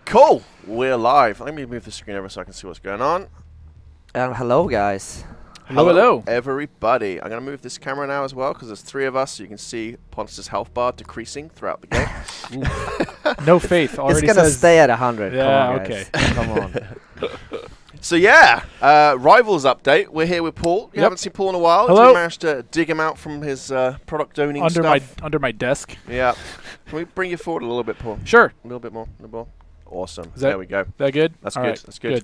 Cool. We're live. Let me move the screen over so I can see what's going on. Hello, guys. Hello. Everybody. I'm going to move this camera now as well because there's three of us. So you can see Pontus' health bar decreasing throughout the game. No faith. Already It's gonna says stay at 100. Yeah, Come on, guys. okay. Come on. So yeah, Rivals update. We're here with Paul. You haven't seen Paul in a while. Hello. We managed to dig him out from his product owning stuff. under my desk. Yeah. Can we bring you forward a little bit, Paul? Sure. A little bit more. A little more. Awesome. Is that- there we go. That good? That's All good. right, That's good.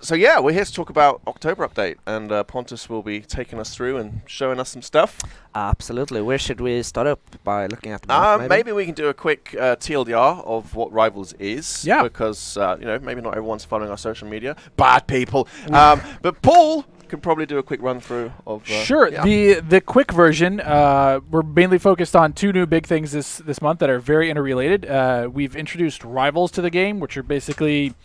So yeah, we're here to talk about October update, and Pontus will be taking us through and showing us some stuff. Absolutely. Where should we start up? By looking at the map, Maybe we can do a quick TLDR of what Rivals is. Yeah. Because maybe not everyone's following our social media. Bad people. But Paul can probably do a quick run through of. Sure. Yeah. The quick version. We're mainly focused on two new big things this month that are very interrelated. We've introduced Rivals to the game, which are basically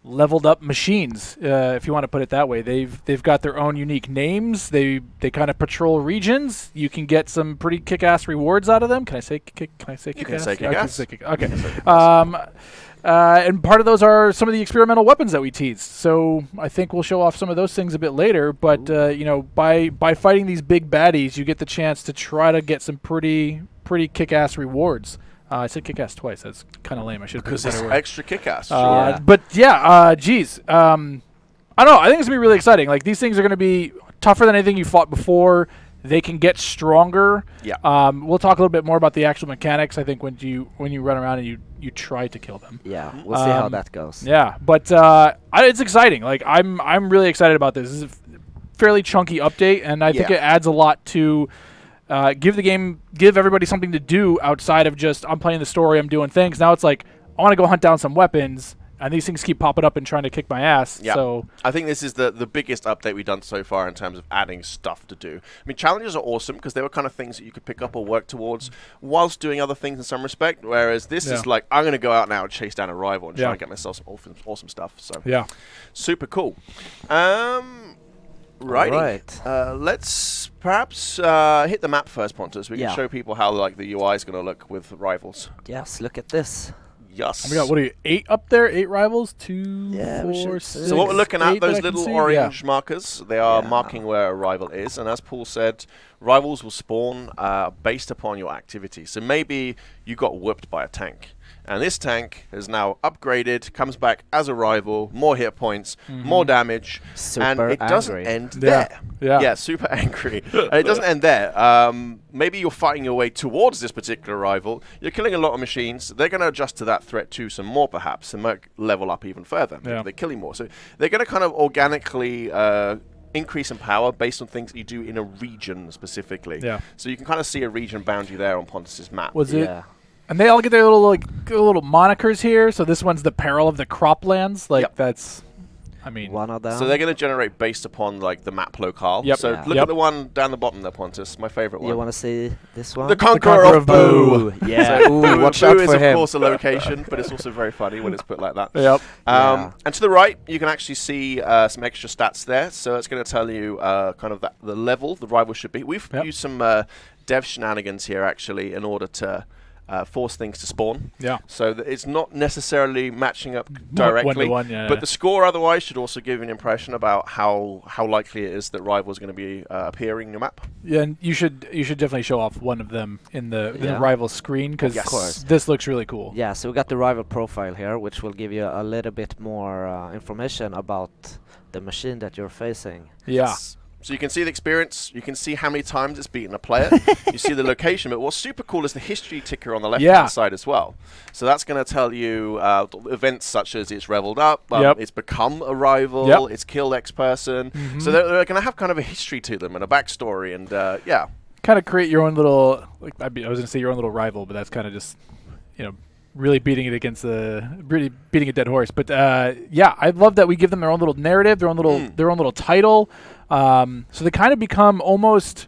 leveled up machines, if you want to put it that way. They've got their own unique names. They kind of patrol regions. You can get some pretty kick-ass rewards out of them. Can I say kick-ass? You can say kick-ass. Okay. And part of those are some of the experimental weapons that we teased. So I think we'll show off some of those things a bit later. But by fighting these big baddies, you get the chance to try to get some pretty kick-ass rewards. I said kick-ass twice. That's kind of lame. I should have put Because a it's better word. extra kick-ass. Sure. But yeah, geez. I don't know. I think it's going to be really exciting. Like, these things are going to be tougher than anything you fought before. They can get stronger. Yeah. We'll talk a little bit more about the actual mechanics, I think, when you run around and you try to kill them. Yeah, we'll see how that goes. Yeah, but it's exciting. Like, I'm really excited about this. This is a fairly chunky update, and I think it adds a lot to give everybody something to do outside of just, I'm playing the story, I'm doing things. Now it's like, I want to go hunt down some weapons, and these things keep popping up and trying to kick my ass. Yeah. So I think this is the biggest update we've done so far in terms of adding stuff to do. I mean, challenges are awesome because they were kind of things that you could pick up or work towards whilst doing other things in some respect, whereas this is like, I'm going to go out now and chase down a rival and try and get myself some awesome stuff. So yeah. super cool. Right. Let's perhaps hit the map first, Pontus. We can show people how the UI is going to look with Rivals. Yes, look at this. Yes. We got, what are you, 8 up there? 8 rivals? 2, Yeah, 4, 6. So what we're looking at, 8 that those I can little see? orange markers, they are Yeah. marking where a rival is. And as Paul said, rivals will spawn based upon your activity. So maybe you got whooped by a tank. And this tank is now upgraded, comes back as a rival, more hit points, more damage, and it doesn't end there. Yeah. Super angry. And it doesn't end there. Maybe you're fighting your way towards this particular rival. You're killing a lot of machines. They're going to adjust to that threat too some more, perhaps, and might level up even further. Yeah. They're killing more. So they're going to kind of organically increase in power based on things that you do in a region specifically. Yeah. So you can kind of see a region boundary there on Pontus's map. Was it? Yeah. And they all get their little monikers here. So this one's the Peril of the Croplands. Like, that's, I mean. One of them. So they're going to generate based upon the map locale. Yep. So Yeah. look at the one down the bottom there, Pontus. My favorite one. You want to see this one? The Conqueror of Boo. Yeah. So Ooh, Boo, watch Boo out is for of him. course a location, but it's also very funny when it's put like that. Yep. Yeah. And to the right, you can actually see some extra stats there. So it's going to tell you kind of the level the rival should be. We've used some dev shenanigans here actually in order to force things to spawn. Yeah. So that it's not necessarily matching up directly, 1-to-1, but the score otherwise should also give you an impression about how likely it is that rivals are going to be appearing in your map. Yeah, and you should definitely show off one of them in the rival screen, because Yes. Of course. this looks really cool. Yeah, so we got the rival profile here, which will give you a little bit more information about the machine that you're facing. Yeah. So you can see the experience, you can see how many times it's beaten a player, you see the location, but what's super cool is the history ticker on the left-hand side as well. So that's going to tell you events such as it's reveled up, it's become a rival, it's killed X person. So they're going to have kind of a history to them and a backstory, and Kind of create your own little, I was going to say your own little rival, but that's kind of just, really beating it against really beating a dead horse. But I love that we give them their own little narrative, their own little title. So they kind of become almost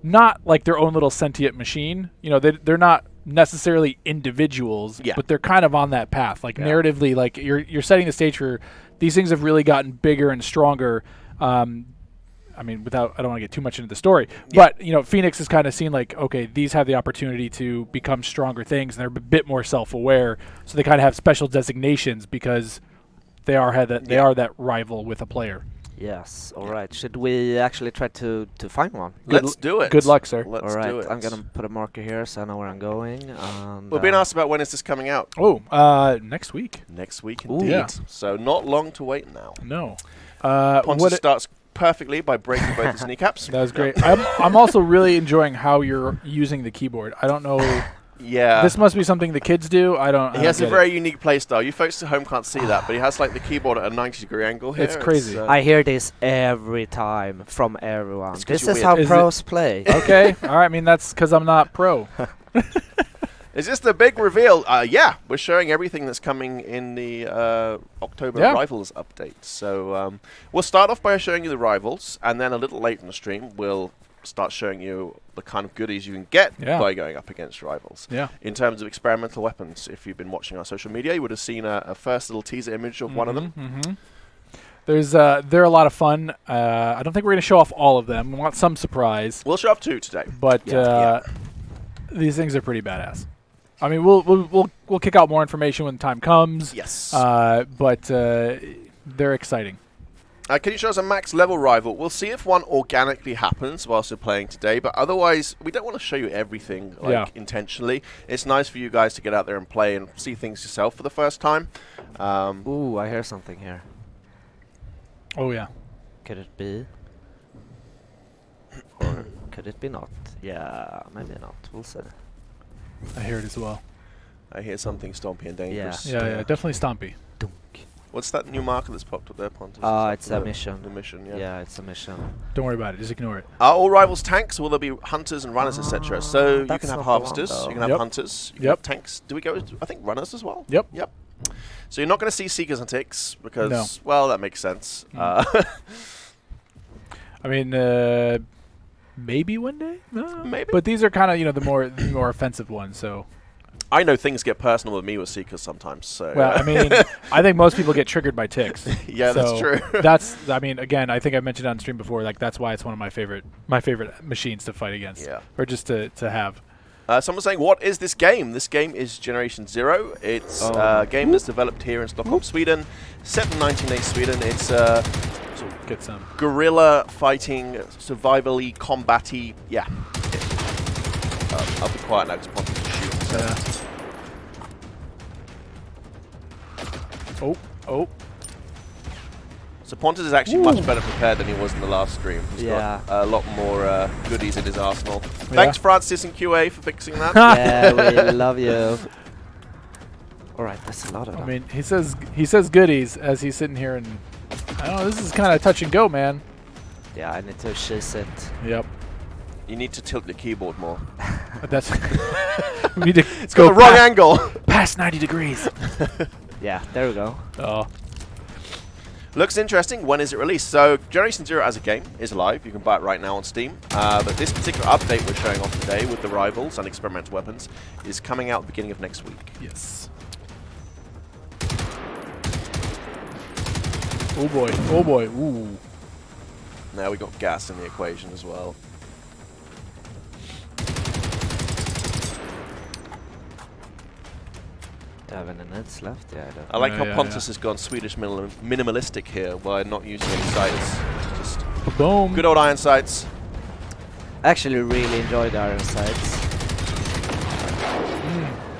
not like their own little sentient machine. They're not necessarily individuals, but they're kind of on that path. Like narratively, like you're setting the stage for these things have really gotten bigger and stronger. I mean, I don't want to get too much into the story, but you know, Phoenix has kind of seen like, okay, these have the opportunity to become stronger things, and they're a bit more self-aware, so they kind of have special designations because they are that rival with a player. Yes. All right. Should we actually try to find one? Let's do it. Good luck, sir. Let's All right. do it. I'm gonna put a marker here so I know where I'm going. And, We're being asked about when is this coming out. Oh, next week. Next week, Ooh. indeed. Yeah. So not long to wait now. No. Pontus starts perfectly by breaking both his kneecaps. That was great. I'm also really enjoying how you're using the keyboard. I don't know. Yeah. This must be something the kids do. He has a very unique play style. You folks at home can't see that, but he has like the keyboard at a 90-degree angle here. It's crazy. I hear this every time from everyone. It's 'cause This you're is how weird. pros play. Okay. All right. I mean, that's because I'm not pro. Is this the big reveal? Yeah, we're showing everything that's coming in the October Rivals update. So we'll start off by showing you the Rivals, and then a little later in the stream, we'll start showing you the kind of goodies you can get by going up against Rivals. Yeah. In terms of experimental weapons, if you've been watching our social media, you would have seen a first little teaser image of one of them. Mm-hmm. They're a lot of fun. I don't think we're going to show off all of them. We want some surprise. We'll show off 2 today. But these things are pretty badass. I mean, we'll kick out more information when the time comes. Yes. But they're exciting. Can you show us a max level rival? We'll see if one organically happens whilst we're playing today, but otherwise, we don't want to show you everything intentionally. It's nice for you guys to get out there and play and see things yourself for the first time. Ooh, I hear something here. Oh, yeah. Could it be? Or could it be not? Yeah, maybe not. We'll see. I hear it as well. I hear something stompy and dangerous. Yeah, definitely Stompy. What's that new marker that's popped up there, Pontus? It's a mission. The mission, Yeah, it's a mission. Don't worry about it. Just ignore it. Are all Rivals tanks, or will there be hunters and runners, etc.? So you can have not the one, harvesters, though. you can have hunters, you can have tanks. Do we go with, I think, runners as well? Yep. So you're not going to see Seekers and Ticks because, well, that makes sense. I mean, maybe one day? Maybe. But these are kind of, the more offensive ones, so... I know things get personal with me with Seekers sometimes. So well, I mean, I think most people get triggered by ticks. Yeah, so that's true. I mean, again, I think I mentioned on stream before. Like that's why it's one of my favorite machines to fight against. Yeah. Or just to have. Someone's saying, what is this game? This game is Generation Zero. It's a game that's developed here in Stockholm, Sweden. Set in 1980 Sweden. It's sort of get some guerrilla fighting, survival-y, combat-y. Yeah. I'll be quiet now because Pontus is shooting. So. Oh. So Pontus is actually much better prepared than he was in the last stream. He's got a lot more goodies in his arsenal. Thanks, Francis and QA, for fixing that. Yeah, we love you. All right, that's a lot of them. I mean, he says goodies as he's sitting here, and I don't know. This is kind of touch and go, man. Yeah, I need to chase it. Yep. You need to tilt the keyboard more. That's we need to it's got the wrong angle. Past 90 degrees. Yeah, there we go. Oh. Looks interesting. When is it released? So Generation Zero as a game is live. You can buy it right now on Steam. But this particular update we're showing off today with the Rivals and experimental weapons is coming out beginning of next week. Yes. Oh boy. Oh boy. Ooh. Now we got gas in the equation as well. 7 minutes left. Yeah, I like how Pontus has gone Swedish minimalistic here by not using any sights. Just boom. Good old iron sights. Actually, really enjoyed the iron sights.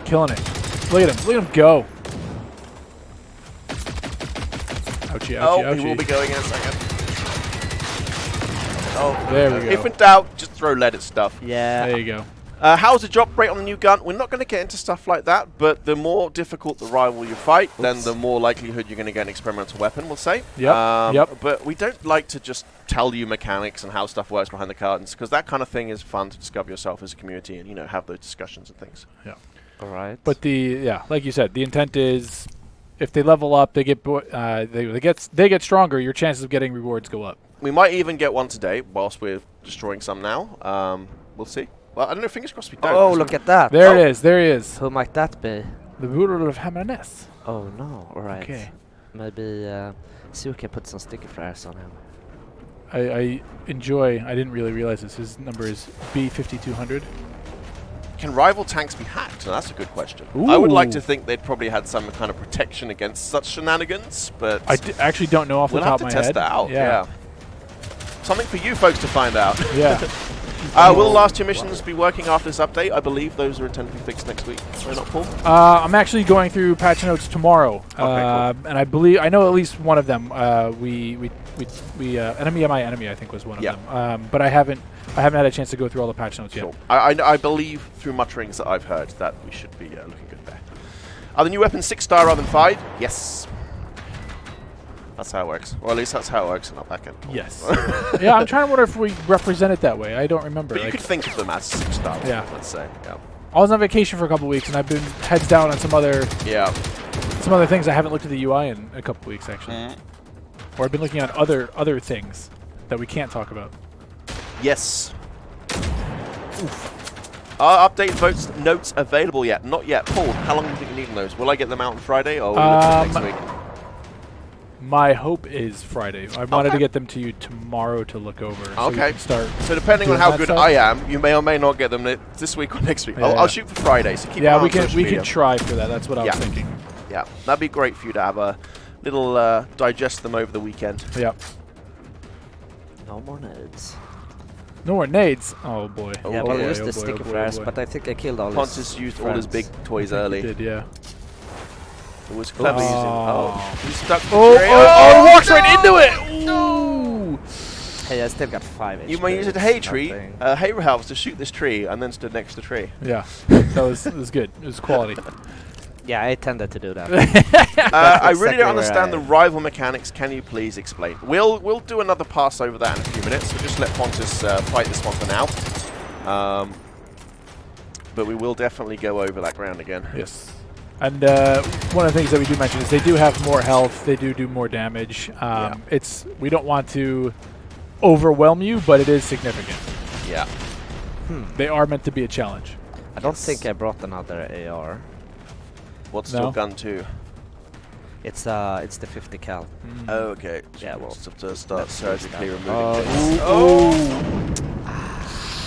Killing it. Look at him. Look at him go. Ouchie, ouchie, ouchie. He will be going in a second. Oh, there we go. If in doubt, just throw lead at stuff. Yeah. There you go. How's the drop rate on the new gun? We're not going to get into stuff like that, but the more difficult the rival you fight, then the more likelihood you're going to get an experimental weapon, we'll say. Yep. But we don't like to just tell you mechanics and how stuff works behind the curtains, because that kind of thing is fun to discover yourself as a community and, have those discussions and things. Yeah. All right. But like you said, the intent is if they level up, they get stronger, your chances of getting rewards go up. We might even get one today whilst we're destroying some now. We'll see. Well, I don't know. Fingers crossed we don't. Oh, look at that. There it is. There he is. Who might that be? The ruler of Hammernes. Oh, no. All right. Okay. Maybe see if we can put some sticky flares on him. I enjoy. I didn't really realize this. His number is B5200. Can rival tanks be hacked? Now, that's a good question. Ooh. I would like to think they'd probably had some kind of protection against such shenanigans, but I actually don't know off the we'll top have of to my test head. that out. Yeah. Something for you folks to find out. Yeah. Will the last two missions be working after this update? I believe those are intended to be fixed next week. Why not, Paul? I'm actually going through patch notes tomorrow, Cool. and I know at least one of them. Enemy of my enemy, I think, was one of them. But I haven't had a chance to go through all the patch notes Cool. yet. I believe through mutterings that I've heard that we should be looking good there. Are the new weapons 6-star rather than 5? Yes. That's how it works. Or at least that's how it works in our backend. Yes. Yeah, I'm trying to wonder if we represent it that way. I don't remember. But you could think of them as 6-star. Yeah. Let's say. Yeah. I was on vacation for a couple weeks, and I've been heads down on some other things. I haven't looked at the UI in a couple weeks, actually. Or I've been looking at other things that we can't talk about. Yes. Are update votes notes available yet? Not yet. Paul, how long do you think you need on those? Will I get them out on Friday, or will we look at next week? My hope is Friday. I wanted to get them to you tomorrow to look over. So we can start. So depending on how good stuff. I am, you may or may not get them this week or next week. Yeah, I'll shoot for Friday. So keep an eye yeah, on we social media. can try for that. That's what I was thinking. Yeah, that'd be great for you to have a little digest them over the weekend. Yeah. No more nades. No more nades. Oh boy. Oh Yeah, boy, well, used oh the sticky flares, but I think I killed all Pontus used all his big toys early. He did, yeah. It was clever using. Oh, you stuck. Oh, walks right into it. No. Hey, I still got 5 HP. You might use a hay tree, hay helps to shoot this tree, and then stood next to the tree. Yeah, that was good. It was quality. Yeah, I tended to do that. I really don't understand the rival mechanics. Can you please explain? We'll do another pass over that in a few minutes. So just let Pontus fight this one for now. But we will definitely go over that ground again. Yes. And one of the things that we do mention is they do have more health. They do more damage. We don't want to overwhelm you, but it is significant. Yeah. They are meant to be a challenge. I don't think I brought another AR. What's your gun to? It's the 50 cal. Oh, okay. Yeah, well, just have to start surgically removing Oh. things.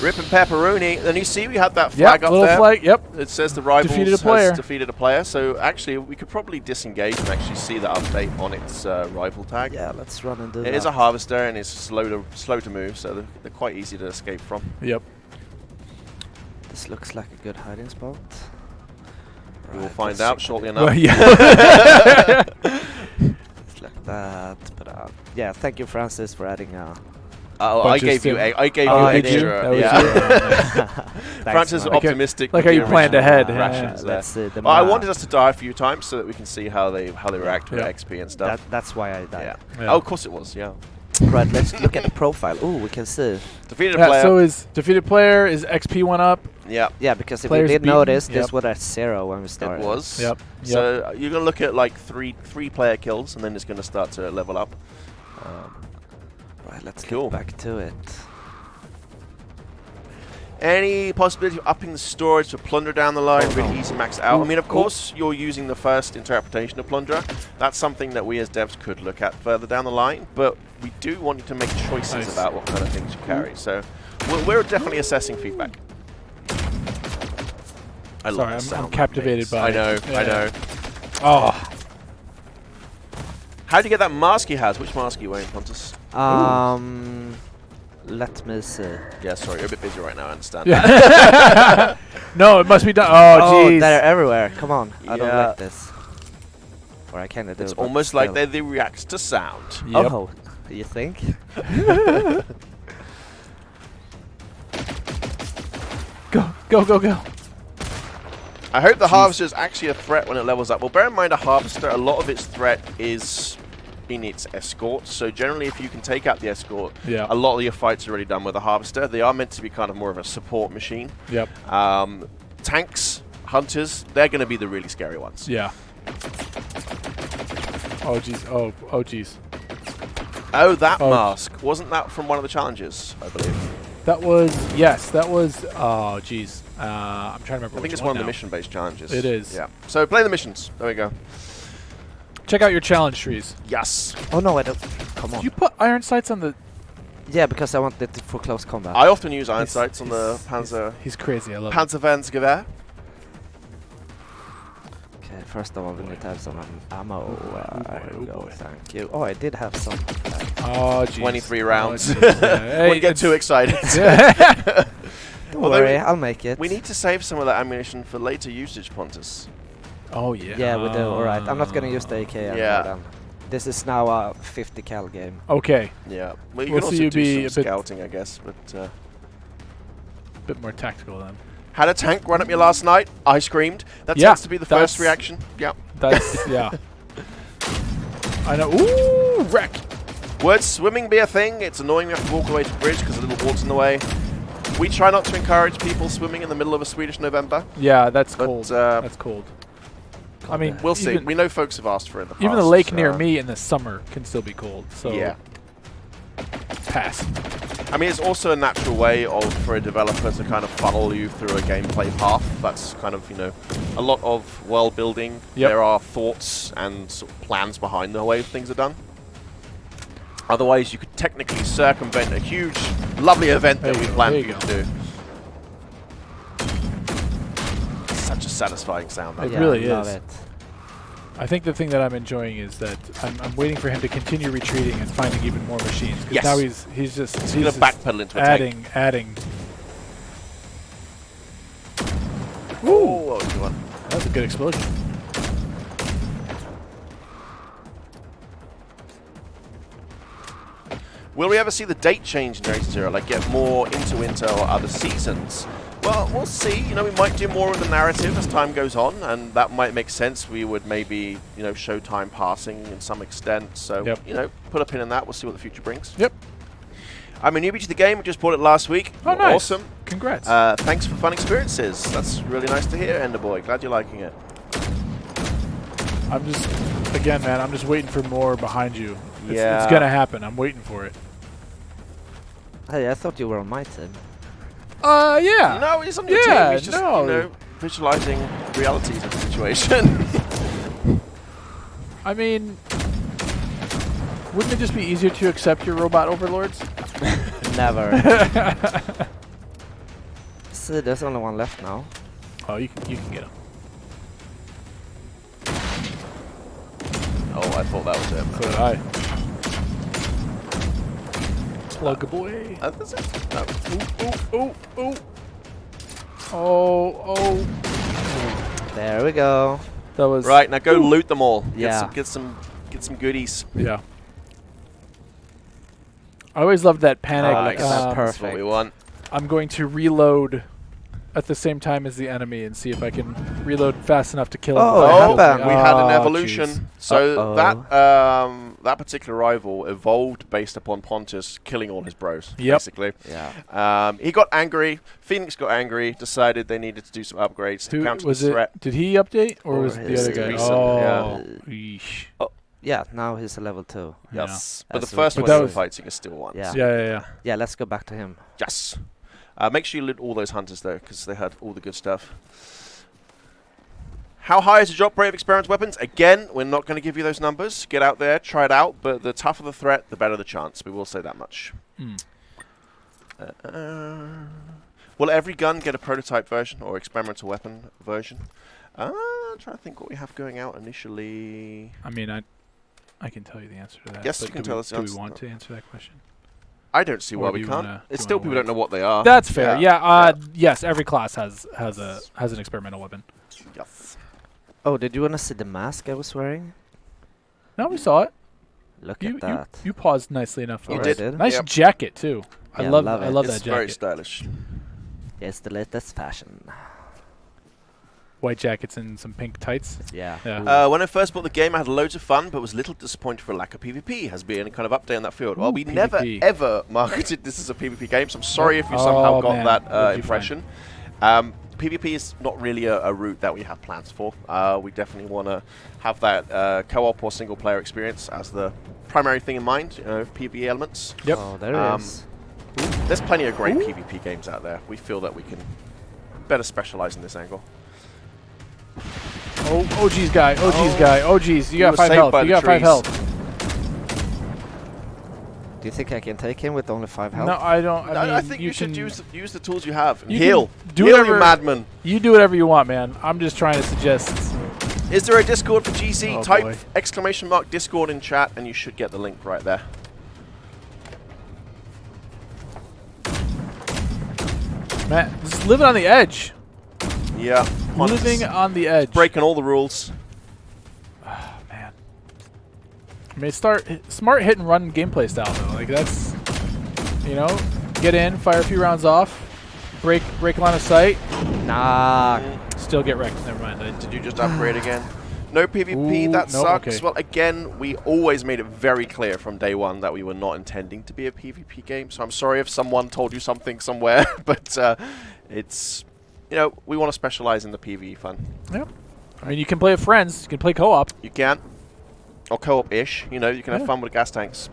Rip and pepperoni. Then you see we had that flag up little there. flag. Yep. It says the rivals Defeated a player. has defeated a player. So actually, we could probably disengage and actually see that update on its rival tag. Yeah, let's run and do that. It is a harvester and it's slow to move, so they're quite easy to escape from. Yep. This looks like a good hiding spot. We will find out shortly enough. Well, yeah. It's like that. But yeah, thank you, Francis, for adding. I gave you extra. Yeah. Francis is optimistic. Like how you planned ahead. Let's see. I wanted us to die a few times so that we can see how they react to XP and stuff. That's why I died. Yeah. Oh, of course it was. Yeah. Right. Let's look at the profile. Oh, we can see. Defeated player. So his defeated player is XP went up. Yeah. Yeah, because if Players we did beaten, notice, this was at 0 when we started. It was. Yep. So you're gonna look at like three player kills, and then it's gonna start to level up. Right. Let's Cool. get back to it. Any possibility of upping the storage to plunder down the line, really easy max out? I mean, of course, you're using the first interpretation of plunder. That's something that we as devs could look at further down the line, but we do want you to make choices about what kind of things you carry. So we're definitely assessing feedback. I'm captivated by it. I know, Yeah. I know. Oh. How do you get that mask he has? Which mask are you wearing, Pontus? Let me see. Yeah, sorry, you're a bit busy right now, I understand. Yeah. No, it must be done. Oh, jeez. They're everywhere. Come on. I don't Yeah. like this. Or I kind of do. It's but almost like still. they react to sound. Yep. Oh, you think? Go. I hope the harvester is actually a threat when it levels up. Well, bear in mind a harvester, a lot of its threat is in its escort. So generally, if you can take out the escort, a lot of your fights are already done with a harvester. They are meant to be kind of more of a support machine. Yep. Tanks, hunters, they're going to be the really scary ones. Yeah. Oh jeez. Oh jeez. Oh, that mask. Wasn't that from one of the challenges, I believe? That was, yes, that was, oh jeez. I'm trying to remember. I think it's one of the mission-based challenges. It is. Yeah. So play the missions. There we go. Check out your challenge trees. Yes. Oh no, I don't. Come on. Did you put iron sights on the Yeah, because I want it for close combat. I often use iron sights on the He's crazy. I love it. Panzervandsgewehr. Okay, first of all, we need to have some ammo. Here we go. boy. Thank you. Oh, I did have some. Oh, jeez. 23 rounds. Oh, jeez. Yeah. Wouldn't get too excited. Don't Although worry, I'll make it. We need to save some of that ammunition for later usage, Pontus. Oh, yeah. Yeah, we do. Alright, I'm not gonna use the AK anymore Yeah. then. This is now a 50 cal game. Okay. Yeah. Well, you We'll can see also you do be some a bit- scouting, I guess. But A bit more tactical then. had a tank run at me last night. I screamed. That Yeah, tends to be the first that's- reaction. Yeah. That's, yeah. I know. Ooh, wreck. Would swimming be a thing? It's annoying we have to walk away to the bridge because a little water's in the way. We try not to encourage people swimming in the middle of a Swedish November. Yeah, that's But, cold. uh, That's cold. I mean, We'll see. even- We know folks have asked for it in the past. Even the lake near so- me in the summer can still be cold. So Yeah. pass. I mean, it's also a natural way for a developer to kind of funnel you through a gameplay path. That's kind of, a lot of world building. Yep. There are thoughts and sort of plans behind the way things are done. Otherwise, you could technically circumvent a huge, lovely event that There we you go, planned there for you you to do. Such a satisfying sound. It that. really love is. it. I think the thing that I'm enjoying is that I'm waiting for him to continue retreating and finding even more machines. Because Yes. now he's just He's going to backpedal into a tank. adding. Oh, that was a good one. That was a good explosion. Will we ever see the date change in Race Zero, like get more into winter or other seasons? Well, we'll see. We might do more of the narrative as time goes on, and that might make sense. We would maybe, show time passing in some extent. So, Yep. put a pin in that. We'll see what the future brings. Yep. I'm a newbie to the game. We just bought it last week. Oh, nice. Awesome. Congrats. Thanks for fun experiences. That's really nice to hear, Enderboy. Glad you're liking it. I'm just, again, man, I'm just waiting for more behind you. Yeah. It's going to happen. I'm waiting for it. Hey, I thought you were on my team. Yeah. No, he's on your Yeah, team. He's just, no. visualizing realities of the situation. I mean, wouldn't it just be easier to accept your robot overlords? Never. See, there's only one left now. Oh, you can get him. Oh, I thought that was him. So did I. Plug away. That's it. No. Ooh. Oh. There we go. That was Right, now go loot them all. Yeah. Get some goodies. Yeah. I always loved that panic. Nice. That's That's what we want. I'm going to reload at the same time as the enemy and see if I can reload fast enough to kill him. Oh, before it he kills me. happened. We had an Oh, evolution. jeez. So Uh-oh. that particular rival evolved based upon Pontus killing all his bros, Yep. basically. Yeah. He got angry. Phoenix got angry, decided they needed to do some upgrades to Who counter was the it? threat. Did he update or Or was it the his other guy? recent, Oh, yeah. yeesh. Yeah, now he's a level 2. Yes. But the That's first what- one But that we're was- fighting is still one. Yeah. Yeah. Yeah, let's go back to him. Yes. Make sure you loot all those hunters, though, because they had all the good stuff. How high is the drop rate of experimental weapons? Again, we're not going to give you those numbers. Get out there, try it out, but the tougher the threat, the better the chance. We will say that much. Will every gun get a prototype version or experimental weapon version? I'm trying to think what we have going out initially. I mean, I can tell you the answer to that. Yes, but you can do tell we- us the Do we answer. want to answer that question? I don't see Or why do we you can't. wanna- It's do you still wanna people don't know what they are. That's fair. Yeah. Yeah. Yes, every class has an experimental weapon. Yes. Oh, did you want to see the mask I was wearing? No, we saw it. Look You at that. you paused nicely enough for You it. did. Nice Yep. jacket too. I Yeah, love love I it. love It's that very jacket. stylish. Yeah, it's the latest fashion. White jackets and some pink tights. Yeah. Yeah. When I first bought the game, I had loads of fun, but was a little disappointed for a lack of PvP. Has been any kind of update on that field? Well, Ooh, we never, PvP. ever marketed this as a PvP game, so I'm sorry if you Oh, somehow got man. that What'd you impression. PvP is not really a route that we have plans for. We definitely want to have that co-op or single-player experience as the primary thing in mind, PvE elements. Yep. Oh, there it is. There's plenty of great PvP games out there. We feel that we can better specialize in this angle. Oh geez, guy. Oh geez, guy. Oh geez, you got were 5 saved health. by You the got 5 trees. health. Do you think I can take him with only 5 health? No, I don't. I mean, I think you should use the tools you have. And you heal. can do Heal, whatever- you madman. You do whatever you want, man. I'm just trying to suggest. Is there a Discord for GC? Oh, Type boy. ! Discord in chat, and you should get the link right there. Man, just living on the edge. Yeah. Living on the edge. Breaking all the rules. Oh, man. I mean, smart hit and run gameplay style though. Like that's, you know, get in, fire a few rounds off, break line of sight, Nah. still get wrecked. Never mind. Did you just upgrade again? No PvP, Ooh, that no, sucks. okay. Well, again, we always made it very clear from day one that we were not intending to be a PvP game. So I'm sorry if someone told you something somewhere, but it's, you know, we want to specialize in the PvE fun. Yep. I mean, you can play with friends. You can play co-op. You can. Or co-op-ish. You know, you can have fun with gas tanks.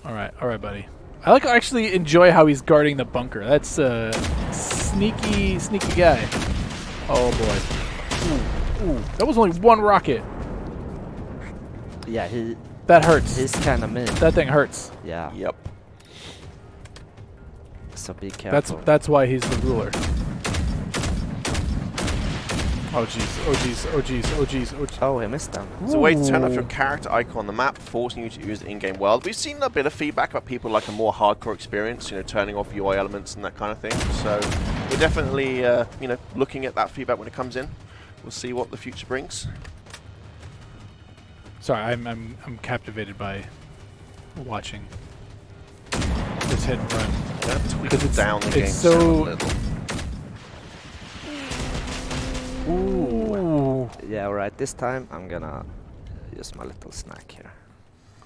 All right, buddy. I actually enjoy how he's guarding the bunker. That's a sneaky guy. Oh boy. Ooh. That was only 1 rocket. Yeah, That hurts. he's kind of mean. That thing hurts. Yeah. Yep. So be careful. That's why he's the ruler. Oh jeez. Oh jeez. Oh jeez. Oh jeez. Oh jeez. Oh, he missed them. It's a way to turn off your Ooh. character icon on the map, forcing you to use the in-game world. We've seen a bit of feedback about people like a more hardcore experience, you know, turning off UI elements and that kind of thing. So we're definitely, you know, looking at that feedback when it comes in. We'll see what the future brings. Sorry, I'm captivated by watching this hit and run. I'm gonna tweak Because it's- down the it's game so- sound a little. Ooh. Yeah, alright. This time I'm gonna use my little snack here.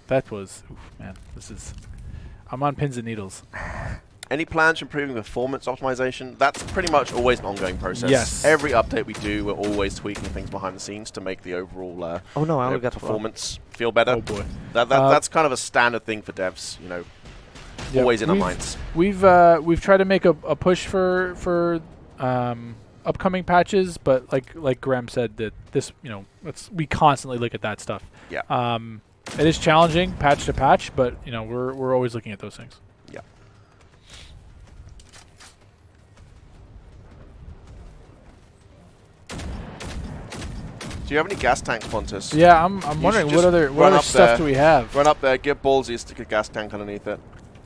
That was, oof, man. I'm on pins and needles. Any plans for improving performance optimization? That's pretty much always an ongoing process. Yes. Every update we do, we're always tweaking things behind the scenes to make the overall Oh no, I you only know, got 1. performance feel better. Oh boy. That's kind of a standard thing for devs, you know, Yeah, always in our minds. We've tried to make a push for upcoming patches, but like Graham said, that this, you know, we constantly look at that stuff. Yeah. It is challenging patch to patch, but you know we're always looking at those things. Yeah. Do you have any gas tank Pontus? Yeah, I'm wondering should what just other run up stuff there. do we have? Run up there, give ballsy, stick a gas tank underneath it.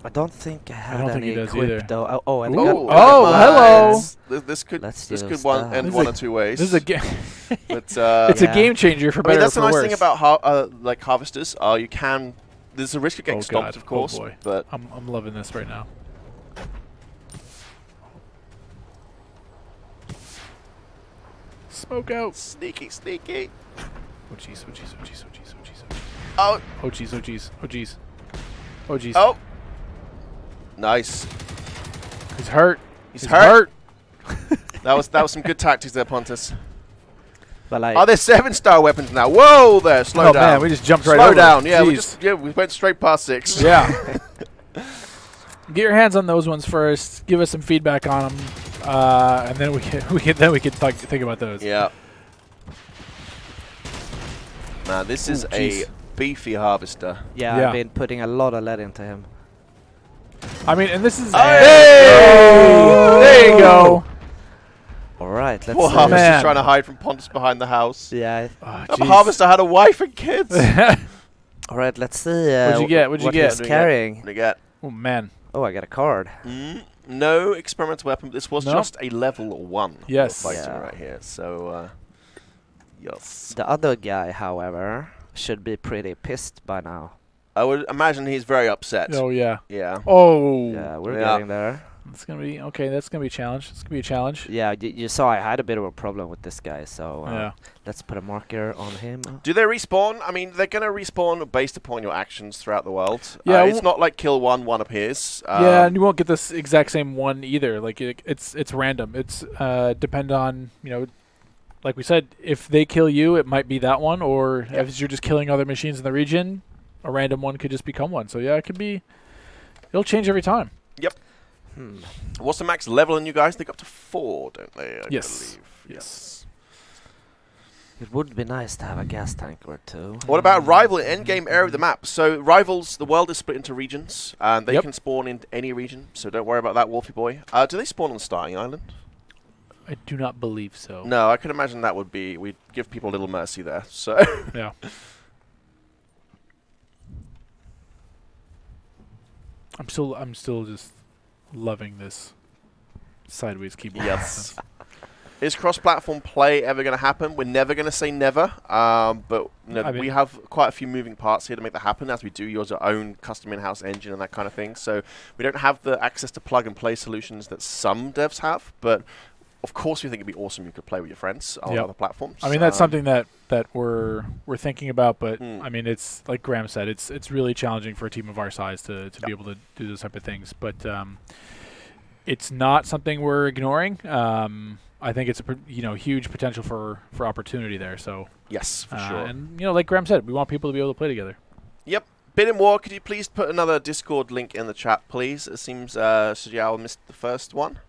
I don't think I have don't think any he does equip either. though. Oh, and Ooh. I got Oh, hello. This could Let's this use could that. end This is one a- or two ways. This is a game. but It's a Yeah. game changer for I mean, better that's or the for nice worse. thing about like harvesters. You can. There's a risk of getting Oh, stopped, God. of Oh, course, boy. but I'm loving this right now. Smoke out. sneaky. Oh jeez. Oh jeez. Oh jeez. Oh jeez. Oh jeez. Oh, Oh jeez. Oh jeez. Oh jeez. Oh jeez. oh, nice. He's hurt. He's hurt. That was some good tactics there, Pontus. But like, Are there 7-star weapons now? Whoa there, slow Oh down. man, we just jumped right Slow over. down, yeah. Jeez. We went straight past 6. Yeah. Get your hands on those ones first. Give us some feedback on them, and then we can think about those. Yeah. Man, this is a jeez. beefy harvester. yeah, Yeah. I've been putting a lot of lead into him. I mean, and this is. Hey! There you go. All right, let's. Poor see. harvester's Man. trying to hide from Pontus behind the house. Yeah. Oh, The jeez. harvester had a wife and kids. All right, let's see. What'd you get? What'd you what get? he's carrying. What do you get? Oh man. Oh, I got a card. No experimental weapon. This was No. just a level 1. Yes. we're fighting Yeah. right here. So, yes. The other guy, however, should be pretty pissed by now. I would imagine he's very upset. Oh yeah. Yeah. Oh. Yeah, we're Yeah. getting there. It's gonna be okay. That's gonna be a challenge. It's gonna be a challenge. Yeah, you saw I had a bit of a problem with this guy, so Yeah. let's put a marker on him. Do they respawn? I mean, they're going to respawn based upon your actions throughout the world. Yeah, it's not like kill one appears. Yeah, and you won't get this exact same one either. Like it's random. It's depend on, you know, like we said, if they kill you, it might be that one, or if you're just killing other machines in the region, a random one could just become one. So yeah, it could be. It'll change every time. Yep. What's the max level in you guys? They go up to 4, don't they? I Yes. believe. Yes. It would be nice to have a gas tank or two. What about rival and endgame area of the map? So rivals, the world is split into regions, and they can spawn in any region. So don't worry about that, Wolfie boy. Do they spawn on Starting Island? I do not believe so. No, I can imagine that would be. We'd give people a little mercy there. So Yeah. I'm still just loving this sideways keyboard. yes. Is cross-platform play ever going to happen? We're never going to say never, but you know, we have quite a few moving parts here to make that happen, as we do use our own custom in-house engine and that kind of thing. So we don't have the access to plug-and-play solutions that some devs have, but of course we think it'd be awesome you could play with your friends on other platforms. I mean, that's something that we're thinking about, but I mean, it's like Graham said, it's really challenging for a team of our size to be able to do those type of things, but it's not something we're ignoring. I think it's a huge potential for opportunity there. So yes, for sure. And like Graham said, we want people to be able to play together. Yep. Bidding War, could you please put another Discord link in the chat, please? It seems Sujiao missed the first one.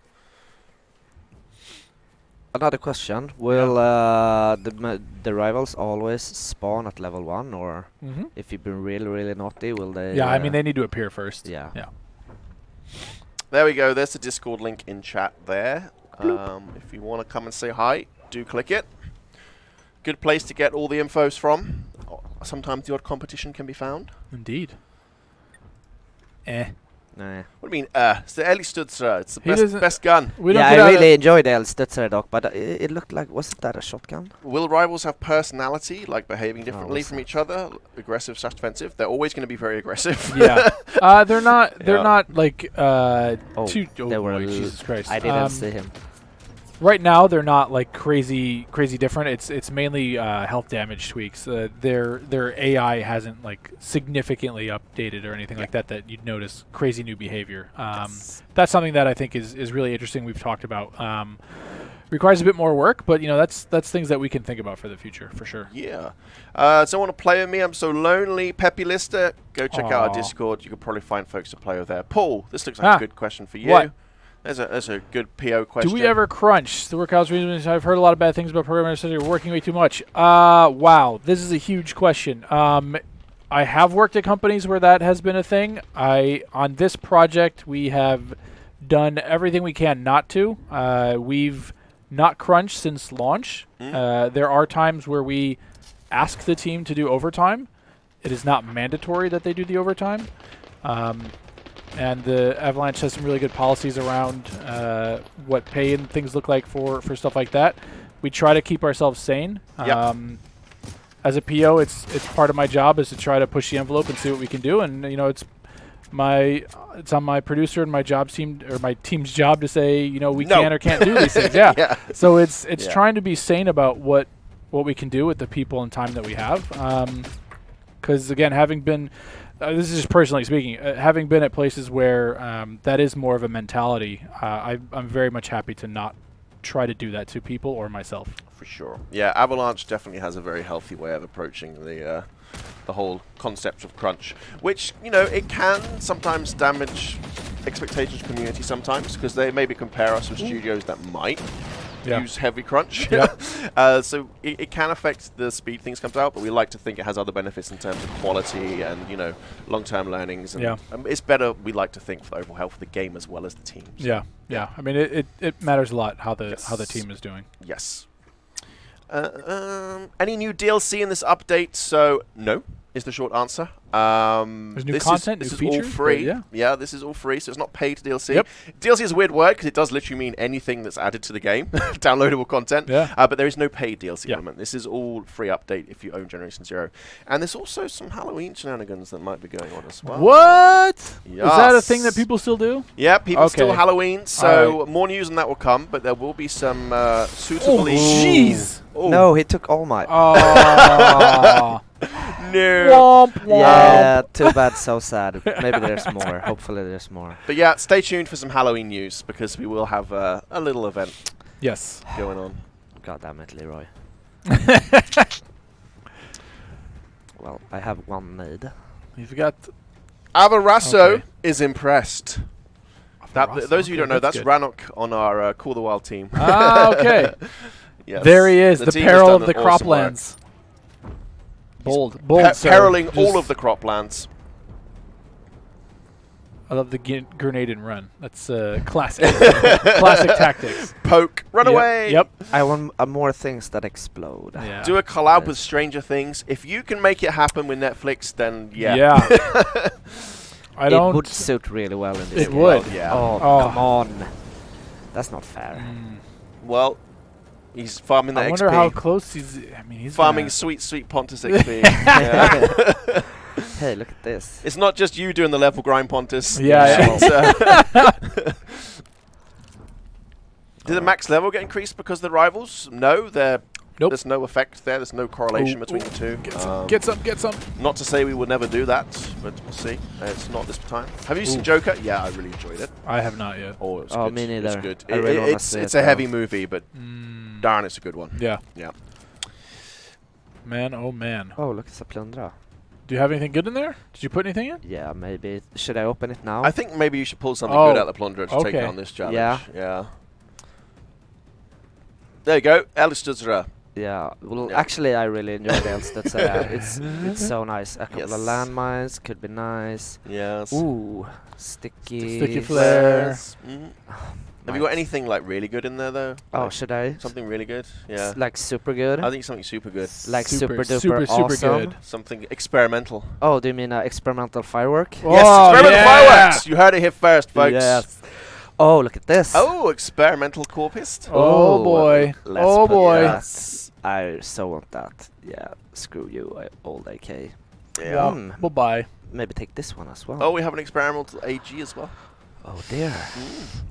Another question: will the rivals always spawn at level 1, or if you've been really, really naughty, will they? Yeah, I mean, they need to appear first. Yeah. There we go. There's the Discord link in chat there. If you want to come and say hi, do click it. Good place to get all the infos from. Sometimes the odd competition can be found. Indeed. Nah. What do you mean, it's the Ellie Stutzer. It's the best gun. I really enjoyed the Stutzer doc, but it looked like, wasn't that a shotgun? Will rivals have personality, like behaving differently from each other, aggressive / defensive? They're always going to be very aggressive. Yeah. They're not. They're not like too. They were Jesus Christ! I didn't see him. Right now, they're not like crazy different. It's mainly health damage tweaks. Their AI hasn't like significantly updated or anything like that you'd notice crazy new behavior. That's something that I think is really interesting. We've talked about. Requires a bit more work, but that's things that we can think about for the future for sure. Yeah. So want to play with me? I'm so lonely. Peppy Lister, go check out our Discord. You could probably find folks to play with there. Paul, this looks like a good question for you. What? There's a good PO question. Do we ever crunch? The workouts reasons I've heard a lot of bad things about programmers that are working way too much. Wow, this is a huge question. I have worked at companies where that has been a thing. On this project, we have done everything we can not to. We've not crunched since launch. There are times where we ask the team to do overtime. It is not mandatory that they do the overtime. And the Avalanche has some really good policies around what pay and things look like for stuff like that. We try to keep ourselves sane. As a PO, it's part of my job is to try to push the envelope and see what we can do. And it's on my producer and my my team's job to say we can or can't do these things. Yeah. So it's trying to be sane about what we can do with the people and time that we have. Because again, having been this is just personally speaking, having been at places where that is more of a mentality, I'm very much happy to not try to do that to people or myself. For sure. Yeah, Avalanche definitely has a very healthy way of approaching the whole concept of crunch, which, it can sometimes damage expectations community sometimes, because they maybe compare us with studios that might use heavy crunch. So it can affect the speed things comes out, but we like to think it has other benefits in terms of quality and long-term learnings. And it's better, we like to think, for the overall health of the game as well as the teams. Yeah. I mean, it matters a lot how the team is doing. Yes. Any new DLC in this update? So no is the short answer. There's new content, new features. This is all free. Yeah, this is all free, so it's not paid DLC. DLC is a weird word because it does literally mean anything that's added to the game, downloadable content. But there is no paid DLC element. This is all free update if you own Generation Zero. And there's also some Halloween shenanigans that might be going on as well. What? Yes. Is that a thing that people still do? Yeah, people still Halloween, so more news on that will come, but there will be some suitably... Jeez! No, he took all my... Oh. No. Yeah, too bad, so sad. Maybe there's more. Hopefully there's more. But yeah, stay tuned for some Halloween news, because we will have a little event going on. God damn it, Leroy. Well, I have one made. You've got... Avarasso is impressed. Those of you who don't know, that's Ranok on our Cool the Wild team. Okay. Yes. There he is, the team has peril done of the an awesome work. croplands. Bold, sir. Periling all Just- of the croplands. I love the grenade and run. That's classic. Classic tactics. Poke, run Yep, away. Yep. I want more things that explode. Yeah. Do a collab Yes. with Stranger Things. If you can make it happen with Netflix, then yeah. Yeah. I It don't. would suit really well in this It game. would. Yeah. Oh, Oh. come on. That's not fair. Well, he's farming that I wonder XP. how close he's. I mean, he's Farming gonna- sweet Pontus XP. Yeah. Hey, look at this. It's not just you doing the level grind, Pontus. Yeah, It's, Did the max level get increased because of the rivals? No, Nope. there's no effect there. There's no correlation Ooh, between ooh. the two. Get some. Get some. Not to say we would never do that, but we'll see. It's not this time. Have you seen Ooh. Joker? Yeah, I really enjoyed it. I have not yet. Oh, it was Oh, good. me It was neither. good. I really wanna It's see it's it, a heavy though. movie, but darn, it's a good one. Yeah. Yeah. Man, oh man. Oh, look, it's a plundra. Do you have anything good in there? Did you put anything in? Yeah, maybe. Should I open it now? I think maybe you should pull something Oh, good out of the plunder to take okay. on this challenge. Yeah. Yeah. There you go, Elstuzra. Yeah. Well, Yeah. actually, I really enjoyed Elstutz. It's so nice. A couple of Yes. landmines could be nice. Yes. Ooh, sticky. Sticky flare. Yes. Have you got anything like really good in there though? Oh, Like, should I? something really good? Yeah. Like super good. I think something super good. Like super duper super awesome. good. Something experimental. Oh, do you mean experimental firework? Oh, Yes, experimental yeah. fireworks. You heard it here first, folks. Yes. Oh, look at this. Oh, experimental corpist. Oh, boy. let's Oh, put boy. that. I so want that. Yeah, screw you, old AK. Yeah. Hmm. We'll buy. Maybe take this one as well. Oh, we have an experimental AG as well. Oh dear.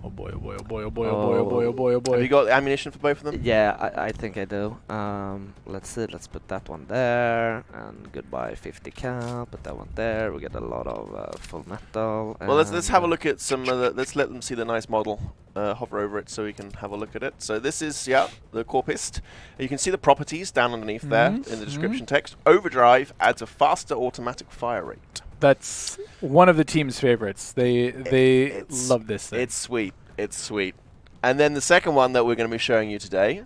Oh boy, oh boy, oh boy, oh boy, oh boy, oh boy, oh boy, oh boy. Have you got ammunition for both of them? Yeah, I think I do. Let's see. Let's put that one there, and goodbye 50 cal. Put that one there. We get a lot of full metal. Well, let's have a and, look at some of the, let's let them see the nice model. Hover over it so we can have a look at it. So this is, yeah, the Corpist. You can see the properties down underneath there in the description text. Overdrive adds a faster automatic fire rate. That's one of the team's favorites. They It's- love this thing. It's sweet. It's sweet. And then the second one that we're going to be showing you today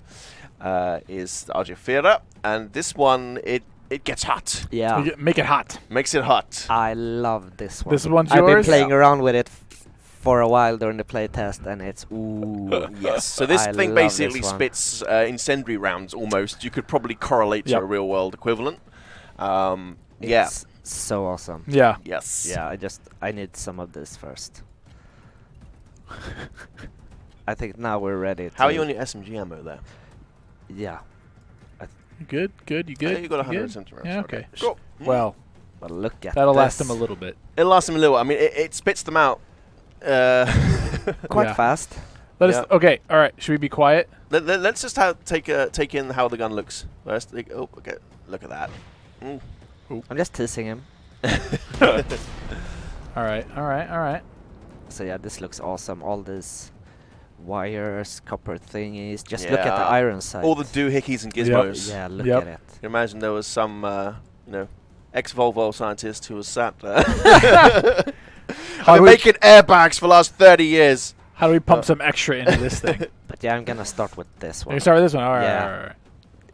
is the Argifera. And this one, it gets hot. yeah, Make it hot. Makes it hot. I love this one. This one's I've been yours? playing around with it for a while during the playtest, and it's ooh. Yes. So this I thing love this basically one. spits incendiary rounds almost. You could probably correlate to Yep. a real world equivalent. Yeah. It's so awesome. Yeah. Yes. Yeah, I need some of this first. I think now we're ready. How are you on your SMG ammo there? Yeah. You good? Good? You good? You got You good? 170 rounds. Yeah, okay. Cool. Well, But look at that'll last this. them a little bit. It'll last them a little. I mean, it spits them out. Quite Yeah. fast. Let Yeah. us. Okay. All right. Should we be quiet? Let's just take in how the gun looks first. Oh, okay. Look at that. Mm. I'm just teasing him. All right. All right. All right. So yeah, this looks awesome. All these wires, copper thingies. Just look at the Yeah. iron side. All the doohickeys and gizmos. Yeah, look Yep. at it. You imagine there was some, ex-Volvo scientist who was sat there. How I've do been we- making airbags for the last 30 years. How do we pump some extra into this thing? But yeah, I'm gonna start with this Can one. we start with this one? All right. Yeah. All right, all right.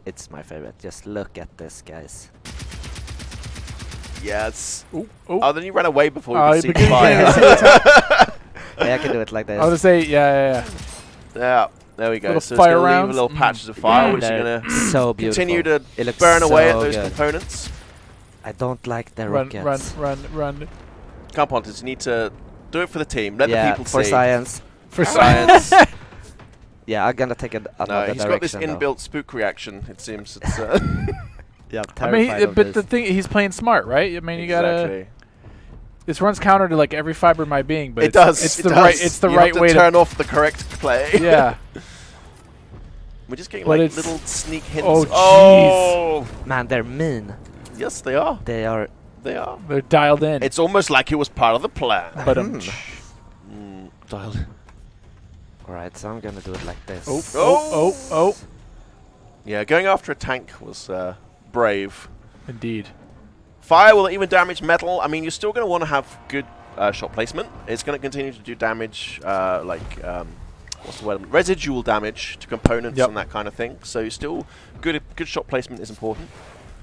It's my favorite. Just look at this, guys. Yes. Ooh, ooh. Oh, then you ran away before Oh, you could see the because you can't fire. see Yeah, I can do it like this. I was gonna say, yeah. Yeah, there we go. Little So fire it's going to leave rounds. little patches of fire, Yeah, which are they're going to so beautiful. continue to It looks burn away at so those good. components. I don't like the Run, rockets. run. Come on, you need to do it for the team. Let Yeah, the people for see. science. For Science. Yeah, I'm gonna take No, another he's got this direction, though. inbuilt spook reaction, it seems. It's, Yeah, I'm I mean, terrified of but the this. thing, he's playing smart, right? I mean, you gotta. exactly. This runs counter to like every fiber of my being, but It does. It's it the does. right. It's the you right have way to turn off the correct play. Yeah. We're just getting But like it's- little sneak hints. Oh, Oh! Man, they're mean. Yes, they are. They are. They are. They're dialed in. It's almost like it was part of the plan. but Dialed. Alright, so I'm gonna do it like this. oh. Yeah, going after a tank was brave. Indeed. Fire will even damage metal. I mean, you're still going to want to have good shot placement. It's going to continue to do damage what's the word? Residual damage to components Yep. and that kind of thing. So you're still good shot placement is important.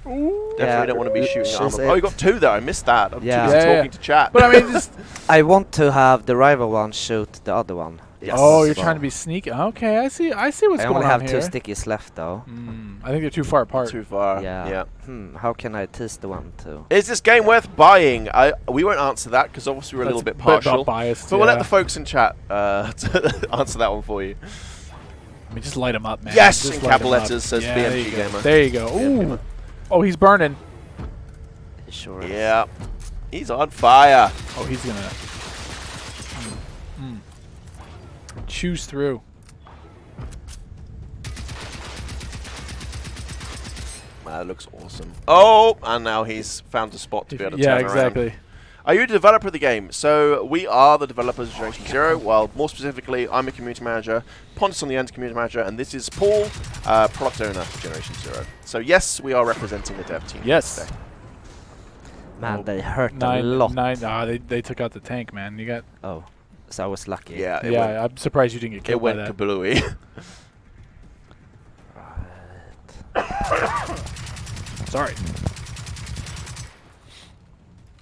Ooh. Definitely don't want to be shooting Just armor. Oh, you got 2 there. I missed that. I'm Yeah. too busy Yeah, talking yeah. to chat. But I mean, just I want to have the rival one shoot the other one. Yes. oh, you're So trying to be sneaky. Okay, I see. I see what's I going only on have here. 2 stickies left though. I think they're too far apart. Too far. Yeah. How can I tease the one too? Is this game worth buying? We won't answer that because obviously we're a little bit partial. Biased. But we'll let the folks in chat answer that one for you. I mean, just light them up, man. Yes, Just in light capital 'em up. letters says Yeah, BMG there you go. Gamer. There you go. BMG Ooh. Oh, he's burning. He sure is. Yeah. He's on fire. Oh, he's gonna choose through. That looks awesome. Oh, and now he's found a spot to be able to Yeah, turn around. exactly. Are you a developer of the game? So we are the developers of Generation Zero. Well, more specifically, I'm a community manager, Pontus on the end community manager, and this is Paul, product owner of Generation Zero. So yes, we are representing the dev team. Yes. today. Man, they hurt a Nine. lot. They took out the tank, man. You got. Oh, so I was lucky. Yeah, Yeah, I'm surprised you didn't get it killed by went that. kablooey. Sorry.